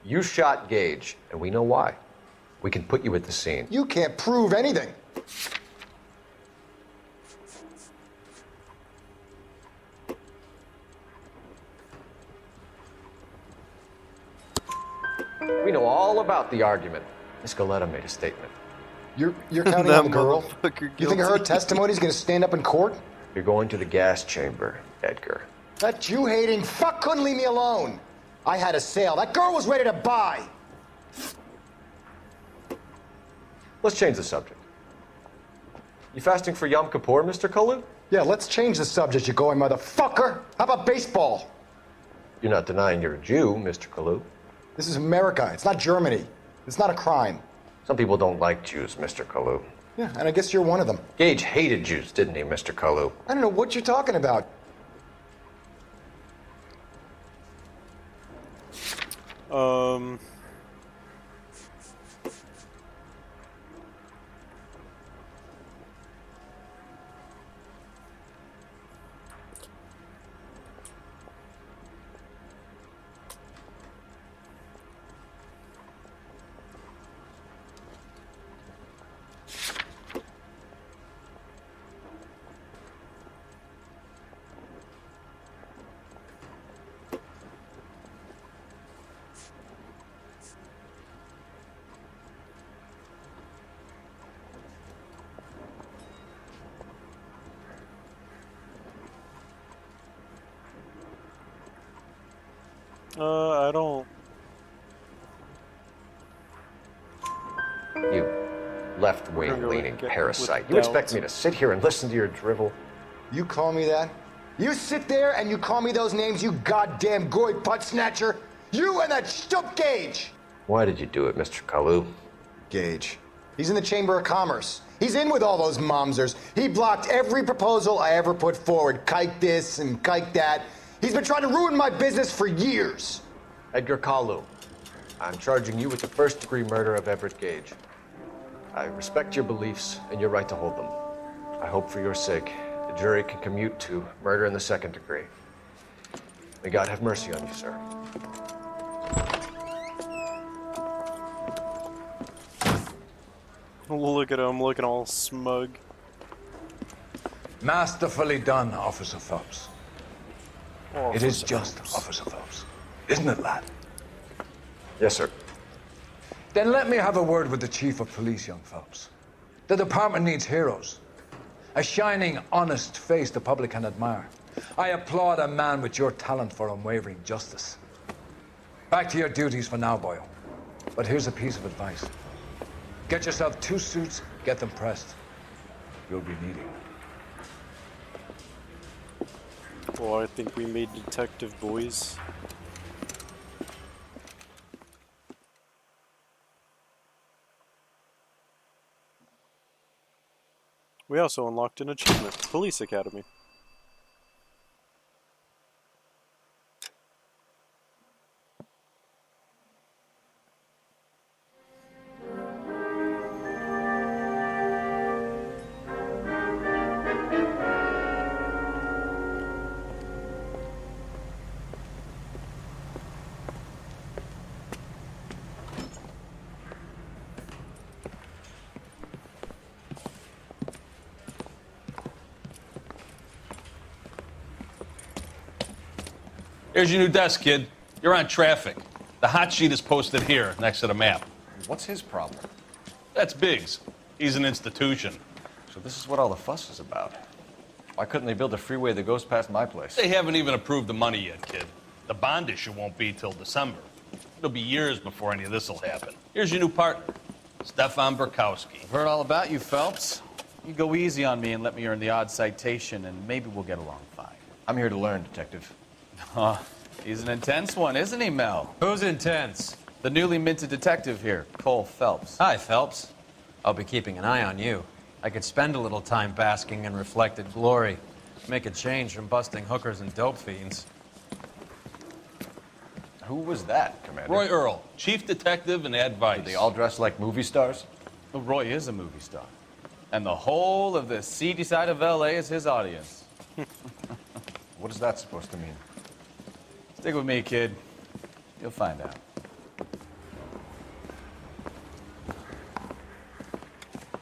You shot Gage, and we know why. We can put you at the scene. You can't prove anything. We know all about the argument. Miss Galetta made a statement. You're counting on the girl? You think her testimony is going to stand up in court? You're going to the gas chamber, Edgar. That Jew-hating fuck couldn't leave me alone. I had a sale. That girl was ready to buy. Let's change the subject. You fasting for Yom Kippur, Mr. Kalu? Yeah, let's change the subject, you going motherfucker. How about baseball? You're not denying you're a Jew, Mr. Kalu. This is America. It's not Germany. It's not a crime. Some people don't like Jews, Mr. Kalu. Yeah, and I guess you're one of them. Gage hated Jews, didn't he, Mr. Kalu? I don't know what you're talking about. I don't... You left-wing leaning parasite. You expect me to sit here and listen to your drivel? You call me that? You sit there and you call me those names, you goddamn goy putt snatcher? You and that stup Gage! Why did you do it, Mr. Kalu? Gage. He's in the Chamber of Commerce. He's in with all those momsers. He blocked every proposal I ever put forward. Kike this and kike that. He's been trying to ruin my business for years. Edgar Kalu, I'm charging you with the first-degree murder of Everett Gage. I respect your beliefs and your right to hold them. I hope for your sake the jury can commute to murder in the second degree. May God have mercy on you, sir. Look at him, looking all smug. Masterfully done, Officer Phelps. It is just, Officer Phelps. Isn't it, lad? Yes, sir. Then let me have a word with the Chief of Police, young Phelps. The department needs heroes. A shining, honest face the public can admire. I applaud a man with your talent for unwavering justice. Back to your duties for now, Boyle. But here's a piece of advice. Get yourself 2 suits, get them pressed. You'll be needing them. Well, I think we made detective boys. We also unlocked an achievement, Police Academy. Here's your new desk, kid. You're on traffic. The hot sheet is posted here, next to the map. What's his problem? That's Biggs. He's an institution. So this is what all the fuss is about. Why couldn't they build a freeway that goes past my place? They haven't even approved the money yet, kid. The bond issue won't be till December. It'll be years before any of this will happen. Here's your new partner. Stefan Burkowski. I've heard all about you, Phelps. You go easy on me and let me earn the odd citation, and maybe we'll get along fine. I'm here to learn, Detective. He's an intense one, isn't he, Mel? Who's intense? The newly minted detective here, Cole Phelps. Hi, Phelps. I'll be keeping an eye on you. I could spend a little time basking in reflected glory. Make a change from busting hookers and dope fiends. Who was that, Commander? Roy Earl, chief detective and advice. Do they all dress like movie stars? Well, Roy is a movie star. And the whole of the seedy side of L.A. is his audience. What is that supposed to mean? Stick with me, kid. You'll find out.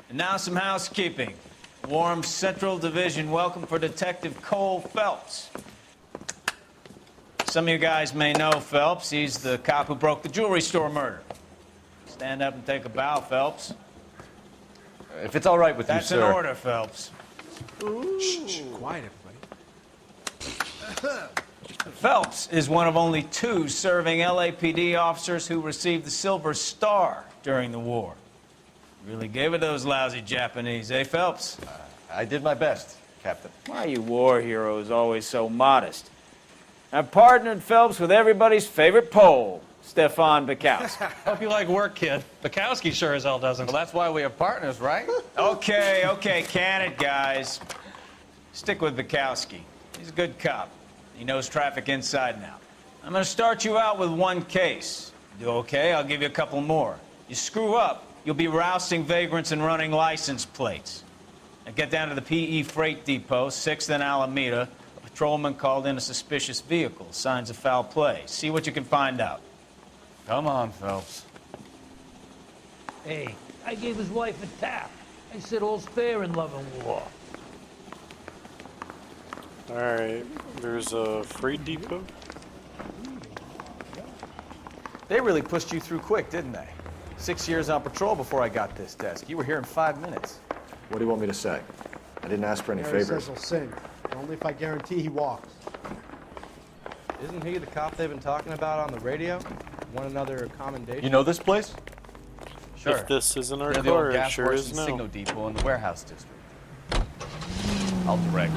And now some housekeeping. Warm Central Division welcome for Detective Cole Phelps. Some of you guys may know Phelps. He's the cop who broke the jewelry store murder. Stand up and take a bow, Phelps. If it's all right with That's you, sir. That's in order, Phelps. Shh, quiet, everybody. Phelps is one of only 2 serving LAPD officers who received the Silver Star during the war. Really gave it those lousy Japanese, eh, Phelps? I did my best, Captain. Why are you war heroes always so modest? I've partnered Phelps with everybody's favorite Pole, Stefan Burkowski. Hope you like work, kid. Bukowski sure as hell doesn't. Well, that's why we have partners, right? Okay, can it, guys. Stick with Bukowski. He's a good cop. He knows traffic inside and out. I'm going to start you out with 1 case. Do okay, I'll give you a couple more. You screw up, you'll be rousting vagrants and running license plates. Now get down to the PE Freight Depot, 6th and Alameda. A patrolman called in a suspicious vehicle. Signs of foul play. See what you can find out. Come on, Phelps. Hey, I gave his wife a tap. I said all's fair in love and war. Alright, there's a freight depot. They really pushed you through quick, didn't they? 6 years on patrol before I got this desk. You were here in 5 minutes. What do you want me to say? I didn't ask for any Harry favors. says he'll sing, only if I guarantee he walks. Isn't he the cop they've been talking about on the radio? Want another commendation? You know this place? Sure. If this isn't our They're the old car, it gas sure works is and now. signal depot in the warehouse district. I'll direct.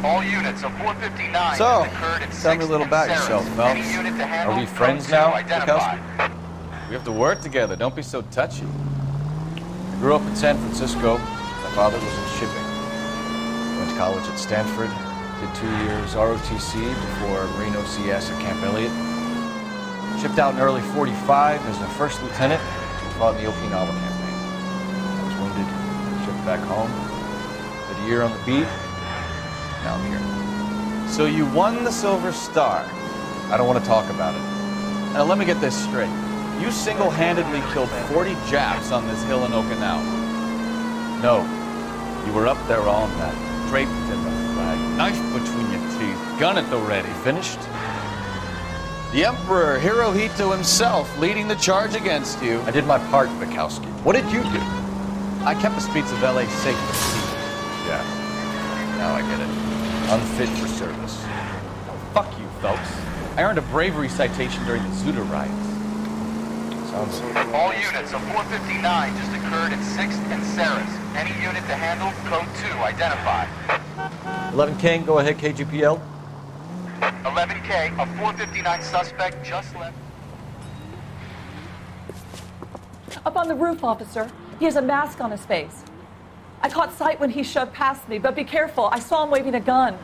All units of 459 So, occurred at tell me a 6th little and about Sarah. yourself, Any Phelps. unit to handle Are we code friends 2 now, identified. We have to work together. Don't be so touchy. I grew up in San Francisco. My father was in shipping. Went to college at Stanford. Did 2 years ROTC before Marine OCS at Camp Elliott. Shipped out in early '45 as a first lieutenant and fought in the Okinawa campaign. I was wounded. Shipped back home. Did a year on the beat. Now I'm here. So you won the Silver Star. I don't want to talk about it. Now let me get this straight. You single-handedly killed 40 Japs on this hill in Okinawa. No, you were up there all night, draped in the flag, knife between your teeth, gun at the ready. Finished? The Emperor Hirohito himself leading the charge against you. I did my part, Bukowski. What did you do? I kept the streets of L.A. safe for people. Yeah, now I get it. Unfit for service. Oh, fuck you, Phelps. I earned a bravery citation during the Zuda riots. Sounds like All units of 459 just occurred at 6th and Sarah's. Any unit to handle code 2 identified. 11 King, go ahead, KGPL. 11K, a 459 suspect just left. Up on the roof, officer. He has a mask on his face. I caught sight when he shoved past me, but be careful. I saw him waving a gun.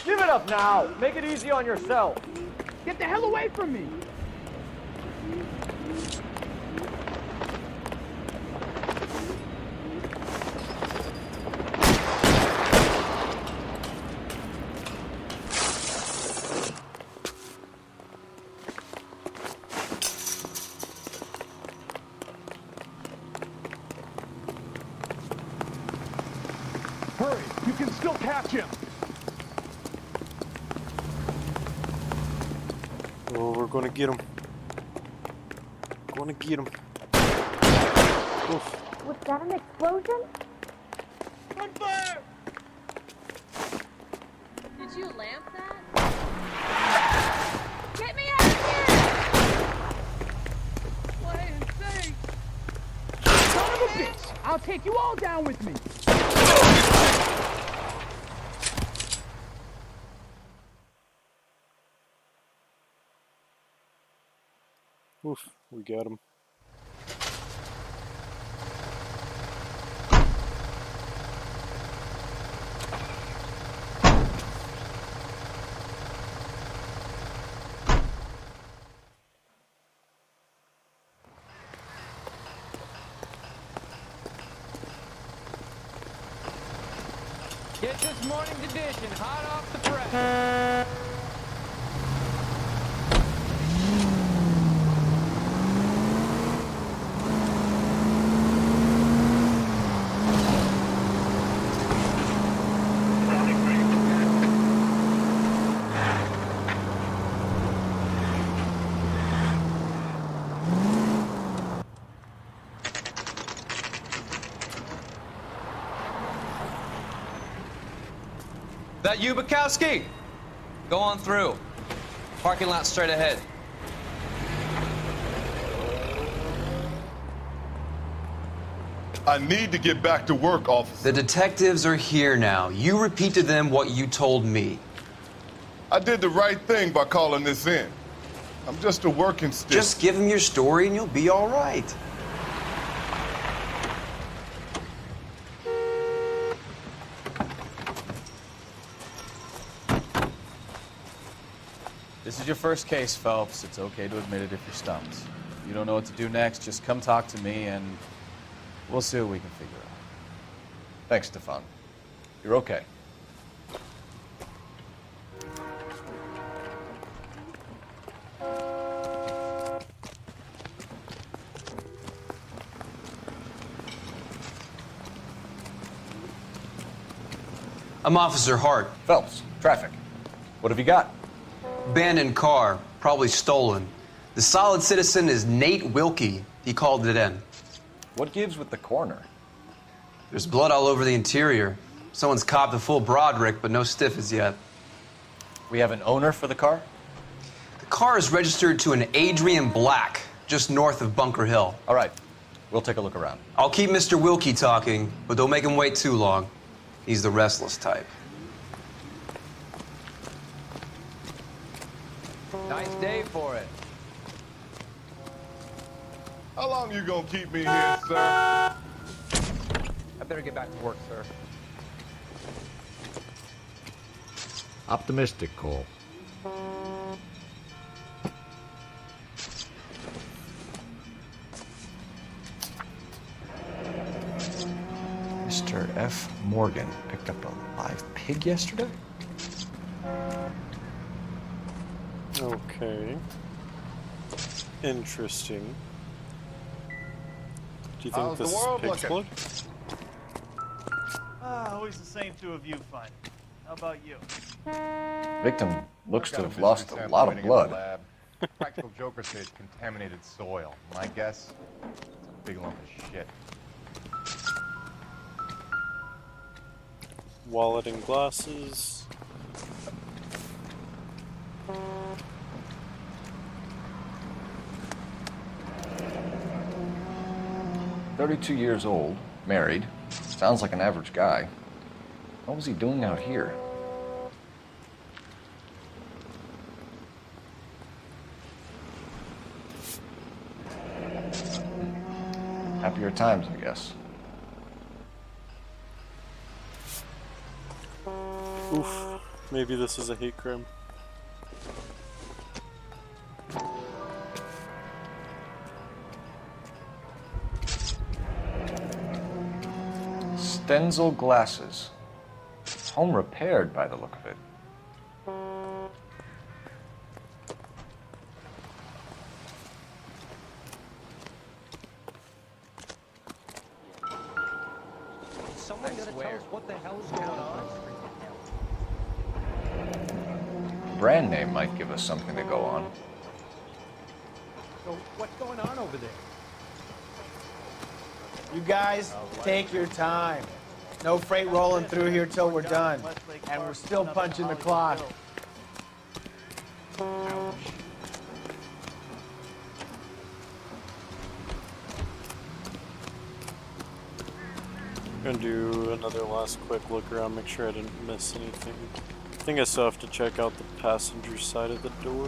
Give it up now. Make it easy on yourself. Get the hell away from me. Hurry, you can still catch him. Oh, we're gonna get him. Gonna get him. Oof. Was that an explosion? Gunfire! Did you lamp that? Get me out of here! Land safe! Son of a bitch! I'll take you all down with me! Oof, we got him. Get this morning's edition hot off the press. That you, Bukowski? Go on through. Parking lot straight ahead. I need to get back to work, officer. The detectives are here now. You repeat to them what you told me. I did the right thing by calling this in. I'm just a working stick. Just give them your story and you'll be all right. This is your first case, Phelps. It's okay to admit it if you're stumped. If you don't know what to do next, just come talk to me and we'll see what we can figure out. Thanks, Stefan. You're okay. I'm Officer Hart. Phelps, traffic. What have you got? Abandoned car, probably stolen. The solid citizen is Nate Wilkie. He called it in. What gives with the coroner? There's blood all over the interior. Someone's copped a full Broderick, but no stiff as yet. We have an owner for the car? The car is registered to an Adrian Black, just north of Bunker Hill. All right, we'll take a look around. I'll keep Mr. Wilkie talking, but don't make him wait too long. He's the restless type. Nice day for it. How long you gonna keep me here, sir? I better get back to work, sir. Optimistic, Cole. Mr. F. Morgan picked up a live pig yesterday? Okay. Interesting. Do you think How's the this is world pig's looking? blood? Always the same two of you find. How about you? Victim looks to Got a have lost mystery a sample lot of waiting in the blood. lab. Practical Joker says contaminated soil. My guess, it's a big lump of shit. Wallet and glasses. "32 years old, married. Sounds like an average guy. What was he doing out here?" Happier times, I guess. Oof. Maybe this is a hate crime. Stenzel glasses. Home repaired by the look of it. Someone gonna tell us what the hell is going on? Brand name might give us something to go on. So what's going on over there? You guys, take your time. No freight rolling through here till we're done. And we're still punching the clock. I'm gonna do another last quick look around, make sure I didn't miss anything. I think I still have to check out the passenger side of the door.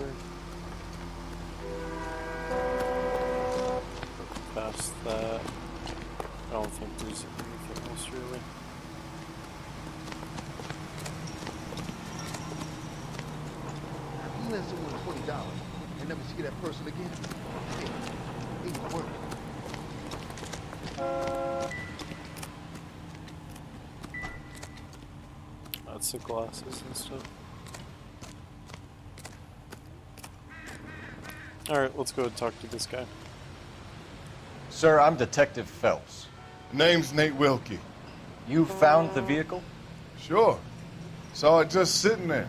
Past that, I don't think there's anything else really. You lend someone $20 and never see that person again. Hey, ain't work. That's the glasses and stuff. Alright, let's go talk to this guy. Sir, I'm Detective Phelps. Name's Nate Wilkie. You found the vehicle? Sure. Saw it just sitting there.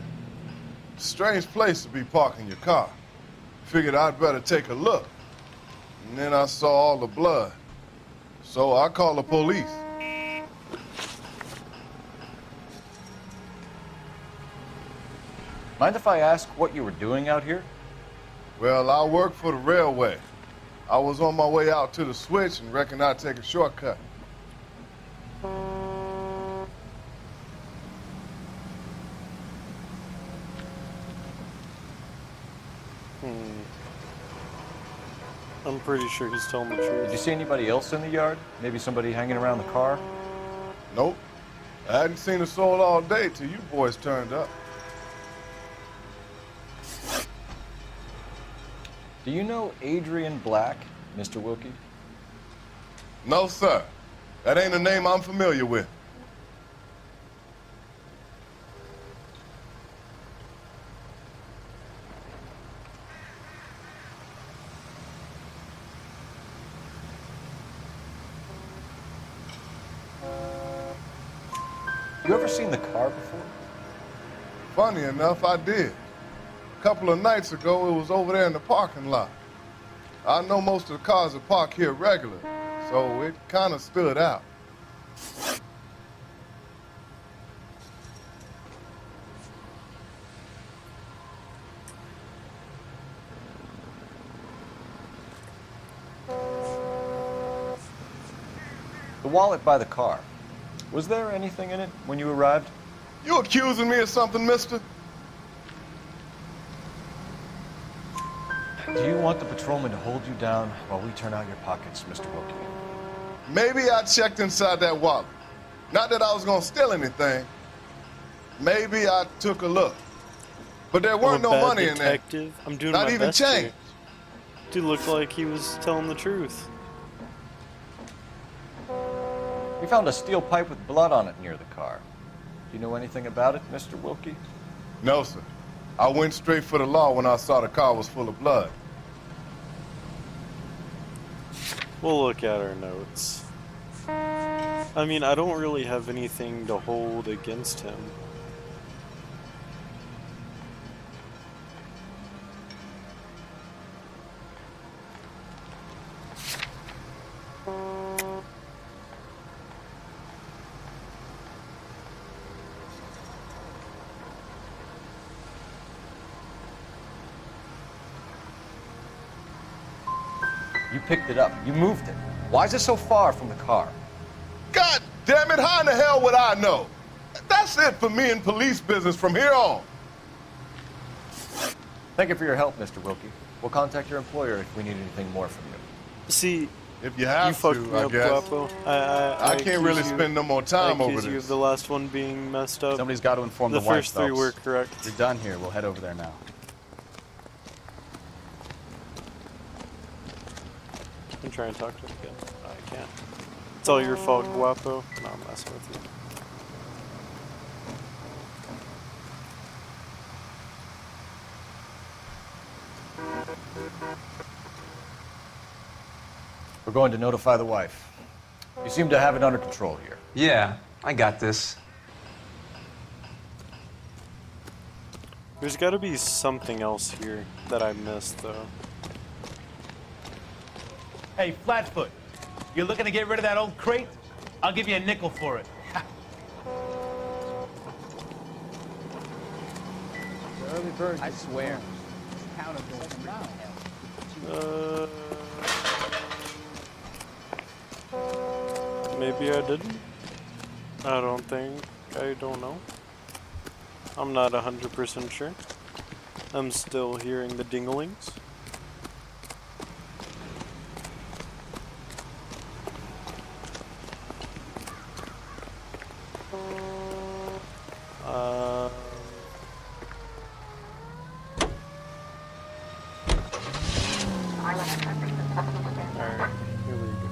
Strange place to be parking your car. Figured I'd better take a look. And then I saw all the blood. So I called the police. Mind if I ask what you were doing out here? Well, I work for the railway. I was on my way out to the switch and reckoned I'd take a shortcut. I'm pretty sure he's telling the truth. Did you see anybody else in the yard? Maybe somebody hanging around the car? Nope. I hadn't seen a soul all day till you boys turned up. Do you know Adrian Black, Mr. Wilkie? No, sir. That ain't a name I'm familiar with. You ever seen the car before? Funny enough, I did. A couple of nights ago, it was over there in the parking lot. I know most of the cars are parked here regular, so it kind of stood out. The wallet by the car. Was there anything in it when you arrived? You accusing me of something, mister? Do you want the patrolman to hold you down while we turn out your pockets, Mr. Wilkie? Maybe I checked inside that wallet. Not that I was gonna steal anything. Maybe I took a look. But there weren't no money in there. I'm doing Not my even best change. Dude looked like he was telling the truth. We found a steel pipe with blood on it near the car. Do you know anything about it, Mr. Wilkie? No, sir. I went straight for the law when I saw the car was full of blood. We'll look at our notes. I mean, I don't really have anything to hold against him. You picked it up. You moved it. Why is it so far from the car? God damn it, how in the hell would I know? That's it for me in police business from here on. Thank you for your help, Mr. Wilkie. We'll contact your employer if we need anything more from you. See, if you have fucked to, me I up, guess. Guapo. I can't really accuse you- spend no more time I over accuse you this. of the last one being messed up. Somebody's got to inform the, The wife, first three Phelps. were correct. You're done here. We'll head over there now. I'm trying to talk to him again. No, I can't. It's all your fault, Guapo. No, I'm messing with you. We're going to notify the wife. You seem to have it under control here. Yeah, I got this. There's got to be something else here that I missed, though. Hey, Flatfoot, you're looking to get rid of that old crate? I'll give you a nickel for it. The early bird. I swear. Count of them now. Maybe I didn't. I don't think. I don't know. I'm not 100% sure. I'm still hearing the dinglings. Alright, here we go.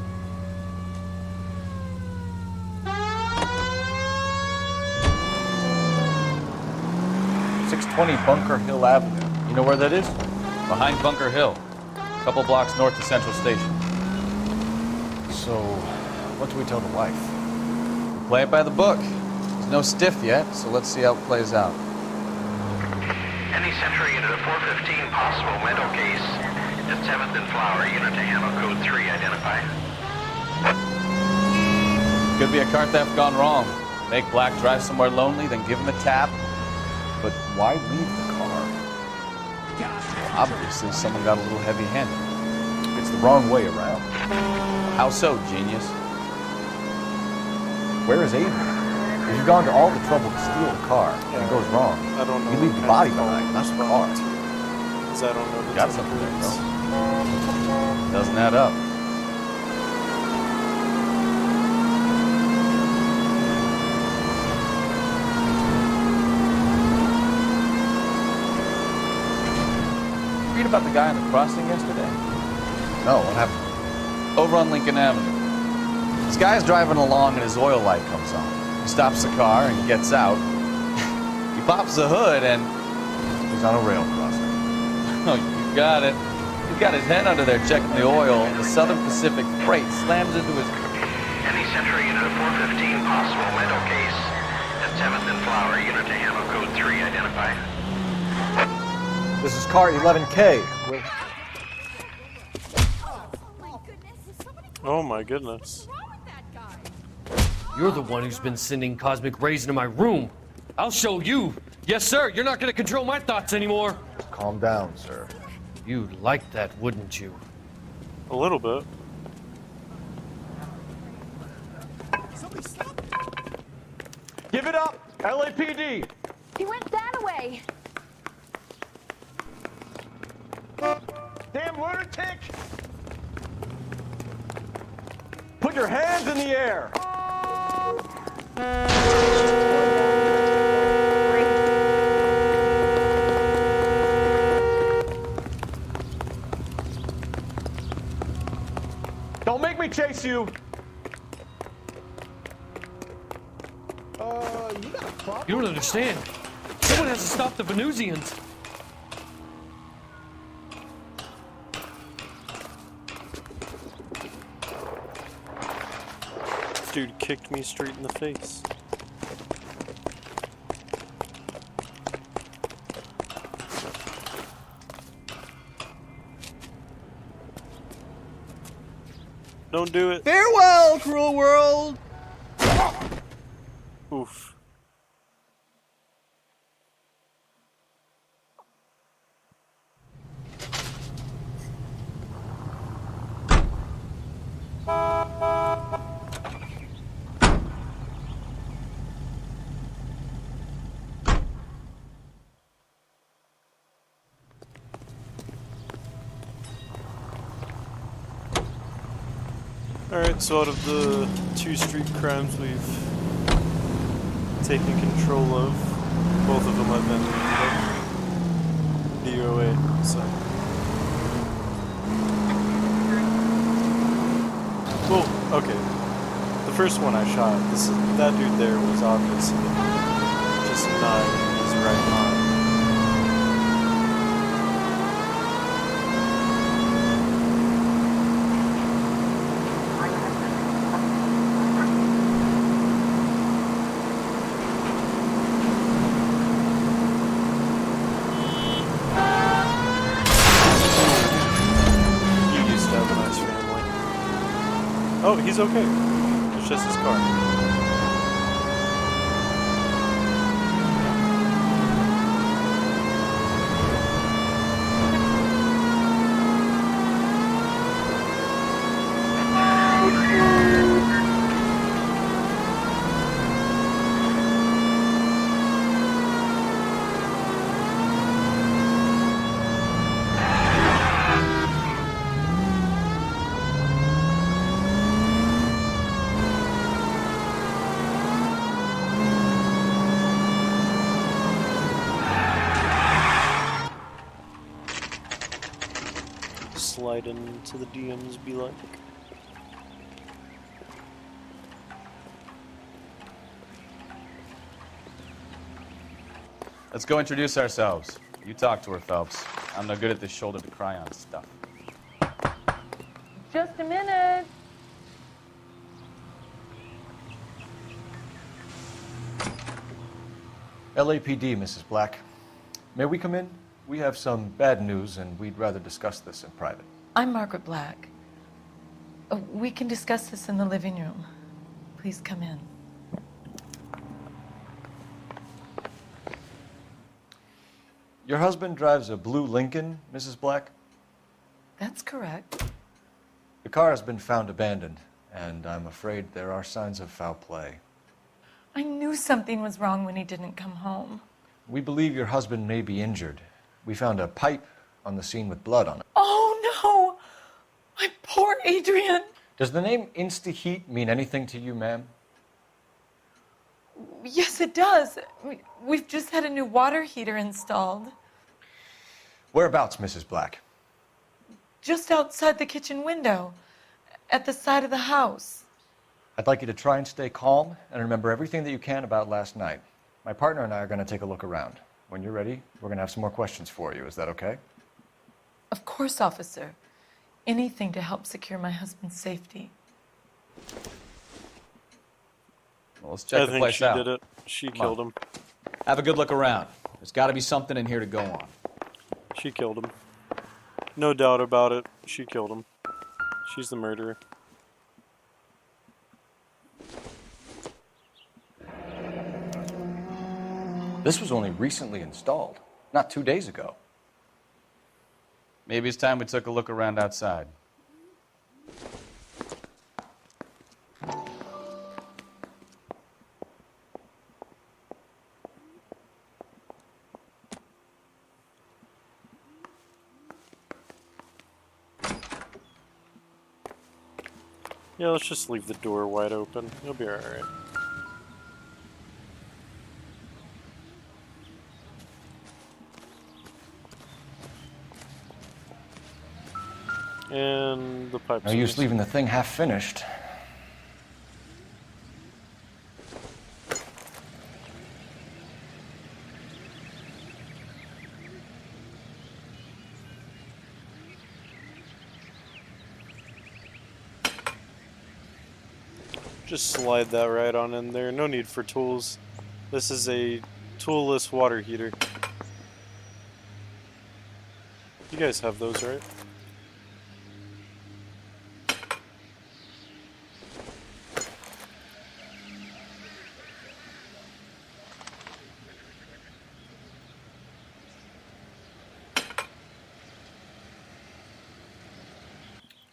.620 Bunker Hill Avenue. You know where that is? Behind Bunker Hill. A couple blocks north of Central Station. So, what do we tell the wife? We play it by the book. There's no stiff yet, so let's see how it plays out. Any Century unit of 415 possible mental case at 7th and Flower. Unit to handle code 3 identified. Could be a car theft gone wrong. Make Black drive somewhere lonely, then give him a tap. But why leave the car? Obviously, someone got a little heavy-handed. It's the wrong way around. How so, genius? Where is Avery? If you've gone to all the trouble to steal a car and it goes wrong, I don't know. you leave the body behind, not the car. Because I don't know the Got something there, bro. Doesn't add up. Read about the guy on the crossing yesterday? No, what happened? Over on Lincoln Avenue. This guy's driving along and his oil light comes on. He stops the car and gets out. He pops the hood and he's on a rail crossing. Oh, you got it. He's got his head under there checking the oil, and the Southern Pacific freight slams into his... Any Century unit of 415 possible mental case at 7th and Flower. Unit to handle code 3 identified. This is car 11K. Oh my goodness. You're the one who's been sending cosmic rays into my room. I'll show you. Yes, sir. You're not going to control my thoughts anymore. Calm down, sir. You'd like that, wouldn't you? A little bit. Give it up! LAPD! He went that way. Damn lunatic! Put your hands in the air! Don't make me chase you! You got a problem? You don't understand. Someone has to stop the Venusians. Dude kicked me straight in the face. Don't do it. Farewell, cruel world! Oof. Alright, so out of the 2 street crimes we've taken control of, both of them have been DOA, so. Well, okay. The first one I shot, that dude there was obviously just not in his right mind. He used to have a nice family. Oh, he's okay. It's just his car. Slide into the DMs, be like. Let's go introduce ourselves. You talk to her, Phelps. I'm no good at this shoulder to cry on stuff. Just a minute. LAPD, Mrs. Black. May we come in? We have some bad news, and we'd rather discuss this in private. I'm Margaret Black. We can discuss this in the living room. Please come in. Your husband drives a blue Lincoln, Mrs. Black? That's correct. The car has been found abandoned, and I'm afraid there are signs of foul play. I knew something was wrong when he didn't come home. We believe your husband may be injured. We found a pipe on the scene with blood on it. Oh, no! My poor Adrian! Does the name Insta-Heat mean anything to you, ma'am? Yes, it does. We've just had a new water heater installed. Whereabouts, Mrs. Black? Just outside the kitchen window, at the side of the house. I'd like you to try and stay calm and remember everything that you can about last night. My partner and I are going to take a look around. When you're ready, we're going to have some more questions for you. Is that okay? Of course, officer. Anything to help secure my husband's safety. Well, let's check the place out. I think she did it. She killed him. Have a good look around. There's got to be something in here to go on. She killed him. No doubt about it. She killed him. She's the murderer. This was only recently installed, not 2 days ago. Maybe it's time we took a look around outside. Yeah, let's just leave the door wide open. He'll be alright. And the pipes. No use leaving the thing half finished. Just slide that right on in there. No need for tools. This is a toolless water heater. You guys have those, right?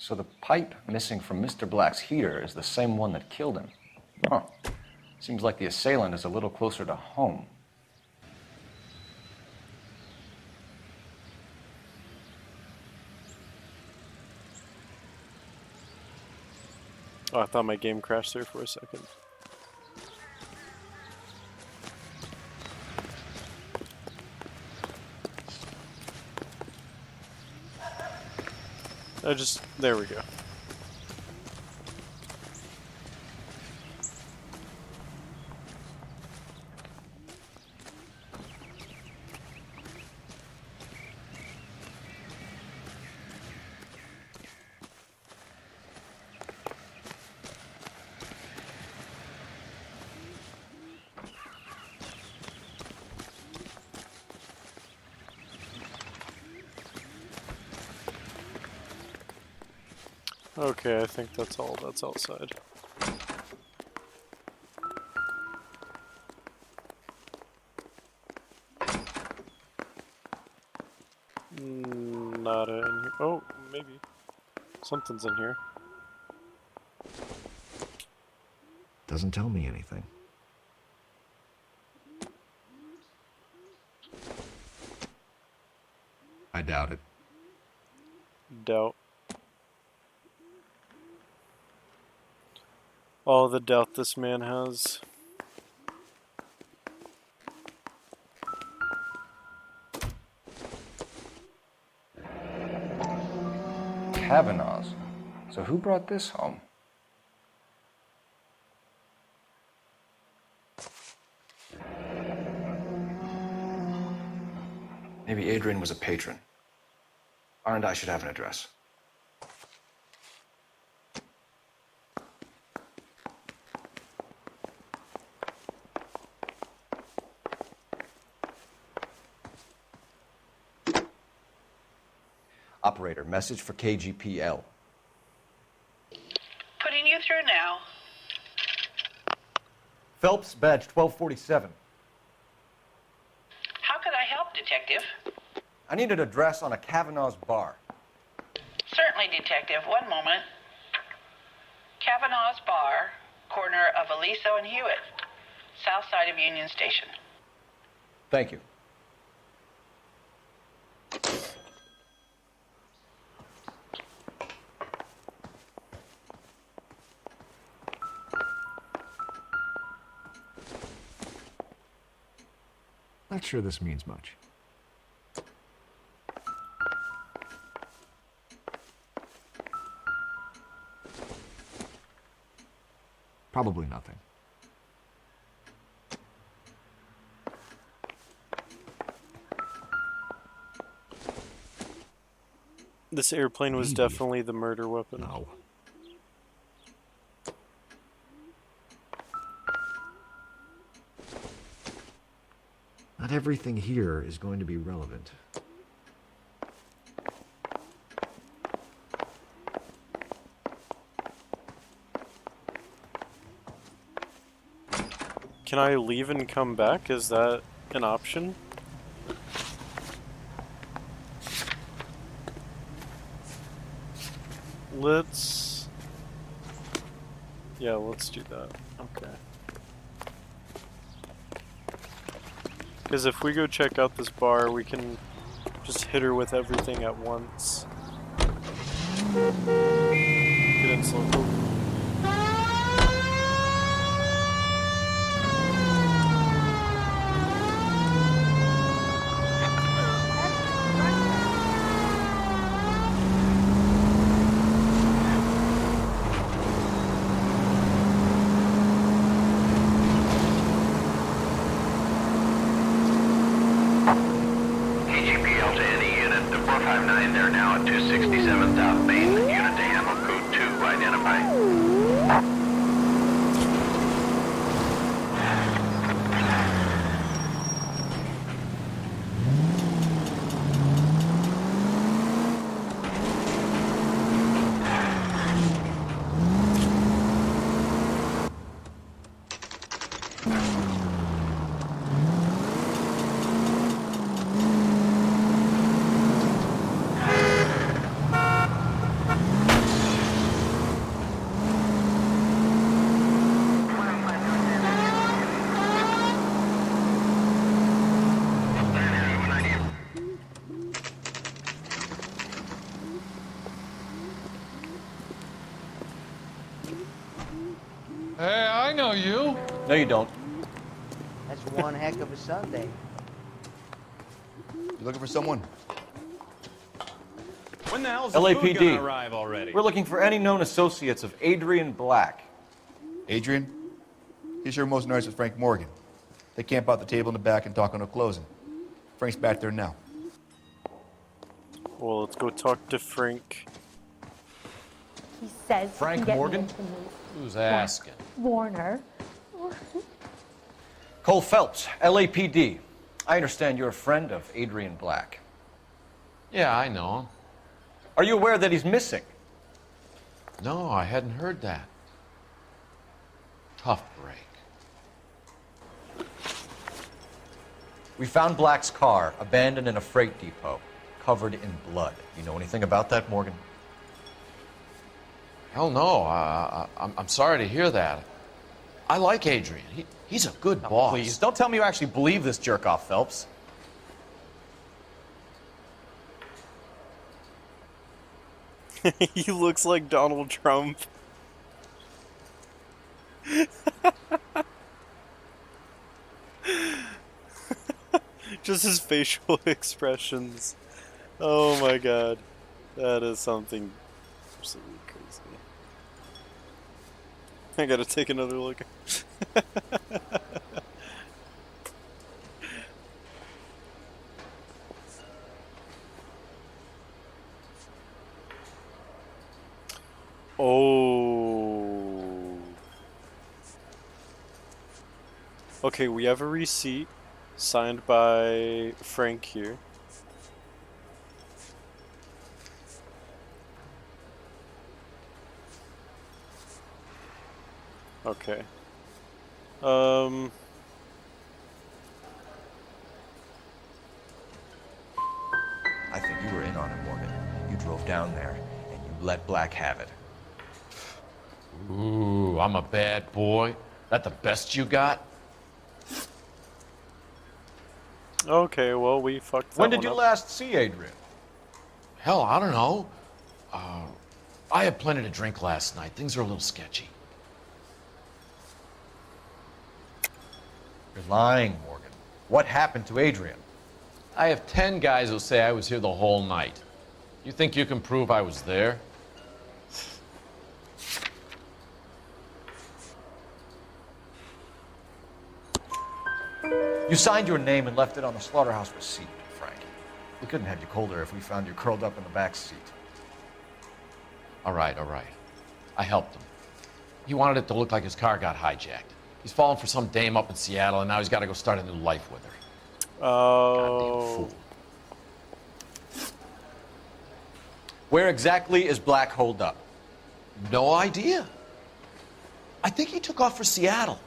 So the pipe missing from Mr. Black's heater is the same one that killed him. Huh. Seems like the assailant is a little closer to home. Oh, I thought my game crashed there for a second. There we go. Okay, I think that's all that's outside. Not in here. Oh, maybe. Something's in here. Doesn't tell me anything. I doubt it. Doubt. All the doubt this man has. Kavanaugh's. So who brought this home? Maybe Adrian was a patron. R&I should have an address. Operator, message for KGPL. Putting you through now. Phelps, badge 1247. How could I help, Detective? I need an address on a Kavanaugh's bar. Certainly, Detective. One moment. Kavanaugh's Bar, corner of Aliso and Hewitt, south side of Union Station. Thank you. Not sure this means much. Probably nothing. This airplane was definitely the murder weapon. No. Not everything here is going to be relevant. Can I leave and come back? Is that an option? Let's... Yeah, let's do that. Okay. Because if we go check out this bar, we can just hit her with everything at once. Get in slow. KGPL to any unit. The 459, they're now at 267 South Main. Unit to handle code 2, identify. Hey, I know you. No, you don't. That's one heck of a Sunday. You looking for someone? When the hell's the food LAPD. gonna arrive already? We're looking for any known associates of Adrian Black. Adrian? He's here most nights with Frank Morgan. They camp out the table in the back and talk on a closing. Frank's back there now. Well, let's go talk to Frank. He says Frank he can get Morgan? me into the movie. Who's asking? Warner. Cole Phelps, LAPD. I understand you're a friend of Adrian Black. Yeah, I know him. Are you aware that he's missing? No, I hadn't heard that. Tough break. We found Black's car abandoned in a freight depot, covered in blood. You know anything about that, Morgan? Hell no. I'm sorry to hear that. I like Adrian. He's a good boss. Please, don't tell me you actually believe this jerk-off, Phelps. He looks like Donald Trump. Just his facial expressions. Oh my god. That is something absolutely crazy. I gotta take another look. Oh. Okay, we have a receipt signed by Frank here. Okay. I think you were in on it, Morgan. You drove down there, and you let Black have it. Ooh, I'm a bad boy. That the best you got? Okay, well, we fucked that When did one you up. last see Adrian? Hell, I don't know. I had plenty to drink last night. Things are a little sketchy. You're lying, Morgan. What happened to Adrian? I have 10 guys who'll say I was here the whole night. You think you can prove I was there? You signed your name and left it on the slaughterhouse receipt, Frank. We couldn't have you colder if we found you curled up in the back seat. All right. I helped him. He wanted it to look like his car got hijacked. He's fallen for some dame up in Seattle, and now he's got to go start a new life with her. Oh. Goddamn fool. Where exactly is Black holed up? No idea. I think he took off for Seattle.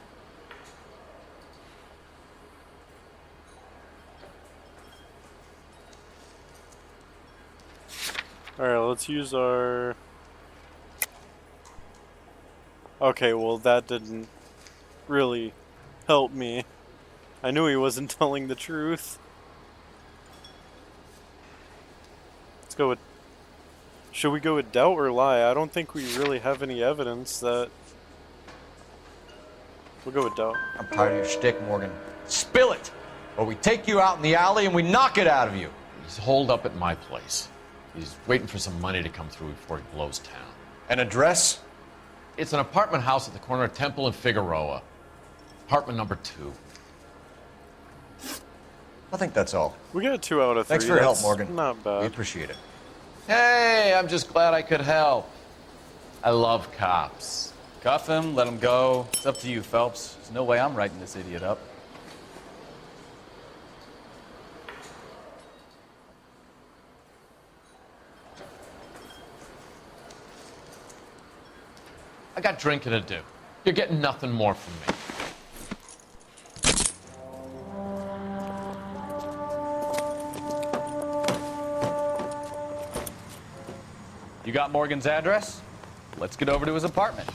Alright, let's use our... Okay, well that didn't really help me. I knew he wasn't telling the truth. Let's go with... Should we go with doubt or lie? I don't think we really have any evidence that... We'll go with doubt. I'm tired of your shtick, Morgan. Spill it! Or we take you out in the alley and we knock it out of you. He's holed up at my place. He's waiting for some money to come through before he blows town. An address? It's an apartment house at the corner of Temple and Figueroa. Apartment number 2. I think that's all. We got 2 out of 3. Thanks for your help, That's Morgan. Not bad. We appreciate it. Hey, I'm just glad I could help. I love cops. Cuff him, let him go. It's up to you, Phelps. There's no way I'm writing this idiot up. I got drinking to do. You're getting nothing more from me. You got Morgan's address? Let's get over to his apartment.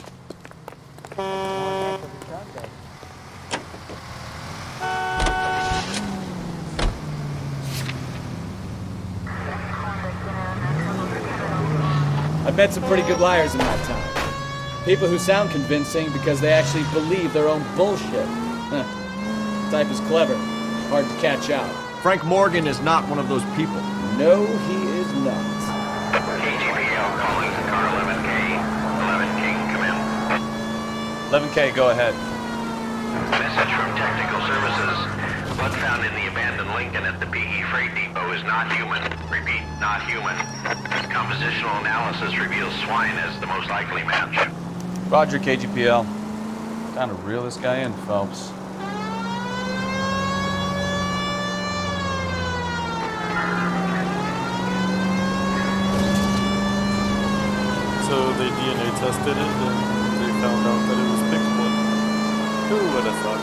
I've met some pretty good liars in my time. People who sound convincing because they actually believe their own bullshit. Huh. Type is clever, hard to catch out. Frank Morgan is not one of those people. No, he is not. KGPL calling car 11K. 11K, come in. 11K, go ahead. Message from Technical Services. Blood found in the abandoned Lincoln at the PE Freight Depot is not human. Repeat, not human. Compositional analysis reveals swine as the most likely match. Roger, KGPL. Time to reel this guy in, Phelps. So they DNA posted it and they found out that it was pig's blood. Who would have thought?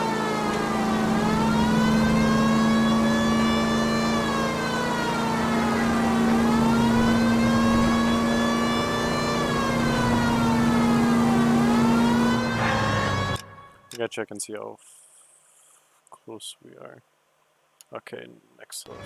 I gotta check and see how close we are. Okay, next left.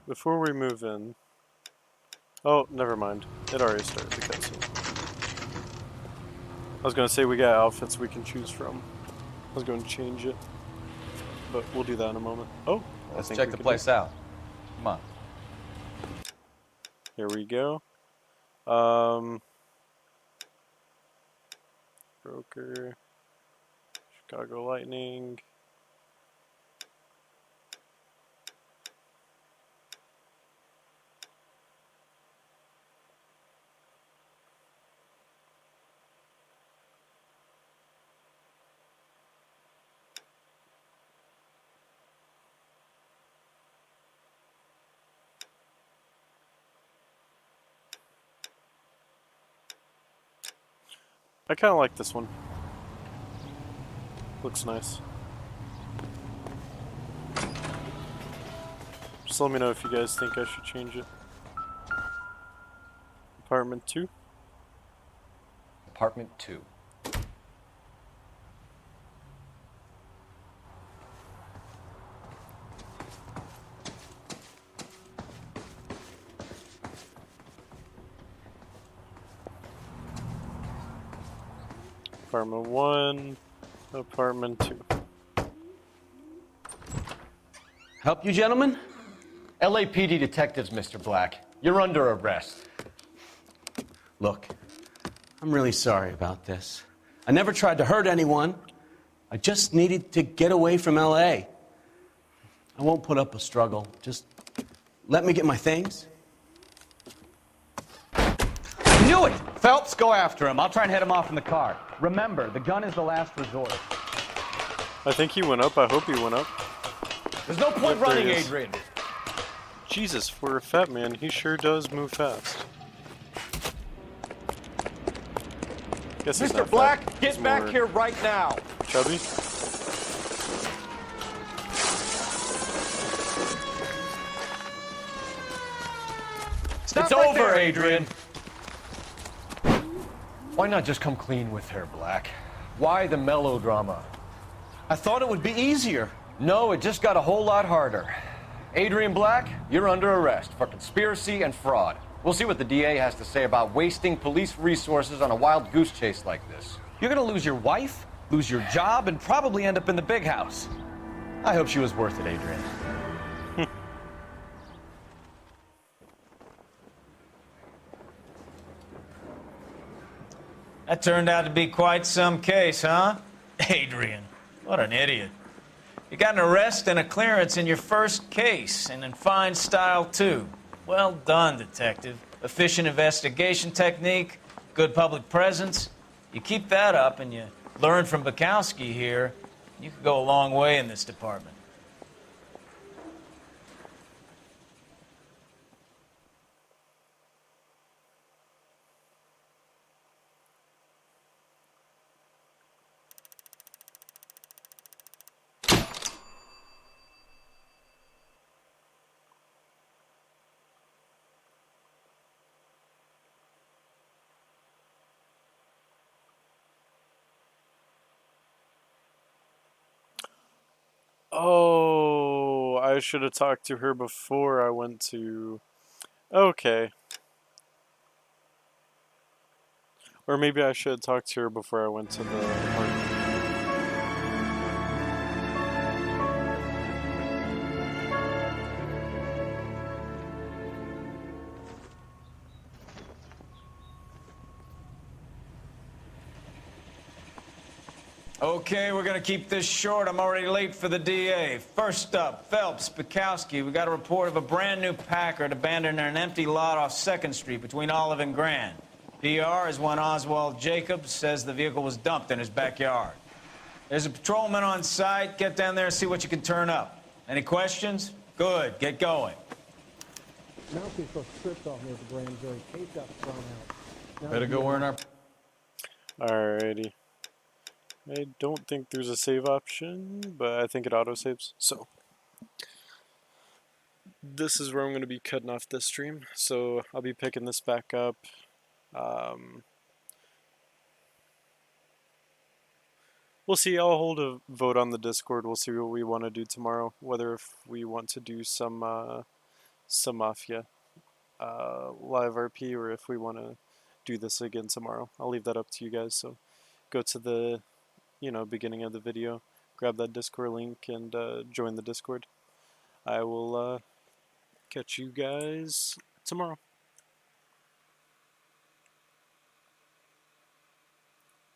Before we move in... Oh, never mind. It already started the cutscene. I was gonna say we got outfits we can choose from. I was going to change it, but we'll do that in a moment. Oh, Let's check the place out. Come on. Here we go. Broker, Chicago Lightning. I kind of like this one. Looks nice. Just let me know if you guys think I should change it. Apartment 2. Apartment 2. Apartment 1. Apartment 2. Help you, gentlemen? LAPD detectives, Mr. Black. You're under arrest. Look, I'm really sorry about this. I never tried to hurt anyone. I just needed to get away from LA. I won't put up a struggle. Just let me get my things. Knew it! Phelps, go after him. I'll try and head him off in the car. Remember, the gun is the last resort. I think he went up. I hope he went up. There's no point Yep, there running, he is. Adrian. Jesus, for a fat man, he sure does move fast. Guess he's Mr. not Black, fat. get He's back more here right now. Chubby? It's over, Adrian. Why not just come clean with her, Black? Why the melodrama? I thought it would be easier. No, it just got a whole lot harder. Adrian Black, you're under arrest for conspiracy and fraud. We'll see what the DA has to say about wasting police resources on a wild goose chase like this. You're gonna lose your wife, lose your job, and probably end up in the big house. I hope she was worth it, Adrian. That turned out to be quite some case, huh? Adrian, what an idiot. You got an arrest and a clearance in your first case, and in fine style, too. Well done, detective. Efficient investigation technique, good public presence. You keep that up and you learn from Bukowski here, you could go a long way in this department. Oh, I should have talked to her before I went to... Okay. Or maybe I should have talked to her before I went to the apartment. Okay, we're gonna keep this short. I'm already late for the DA. First up, Phelps, Bukowski. We got a report of a brand new Packard abandoned in an empty lot off 2nd Street between Olive and Grand. PR is one Oswald Jacobs says the vehicle was dumped in his backyard. There's a patrolman on site. Get down there and see what you can turn up. Any questions? Good, get going. Mountaine's supposed to tripped off near the grand jury. Case got thrown out. Now Better go earn our... Alrighty. I don't think there's a save option, but I think it auto-saves. So, this is where I'm going to be cutting off this stream. So, I'll be picking this back up. We'll see. I'll hold a vote on the Discord. We'll see what we want to do tomorrow. Whether if we want to do some Mafia live RP, or if we want to do this again tomorrow. I'll leave that up to you guys. So, go to the beginning of the video, grab that Discord link, and join the Discord. I will catch you guys tomorrow.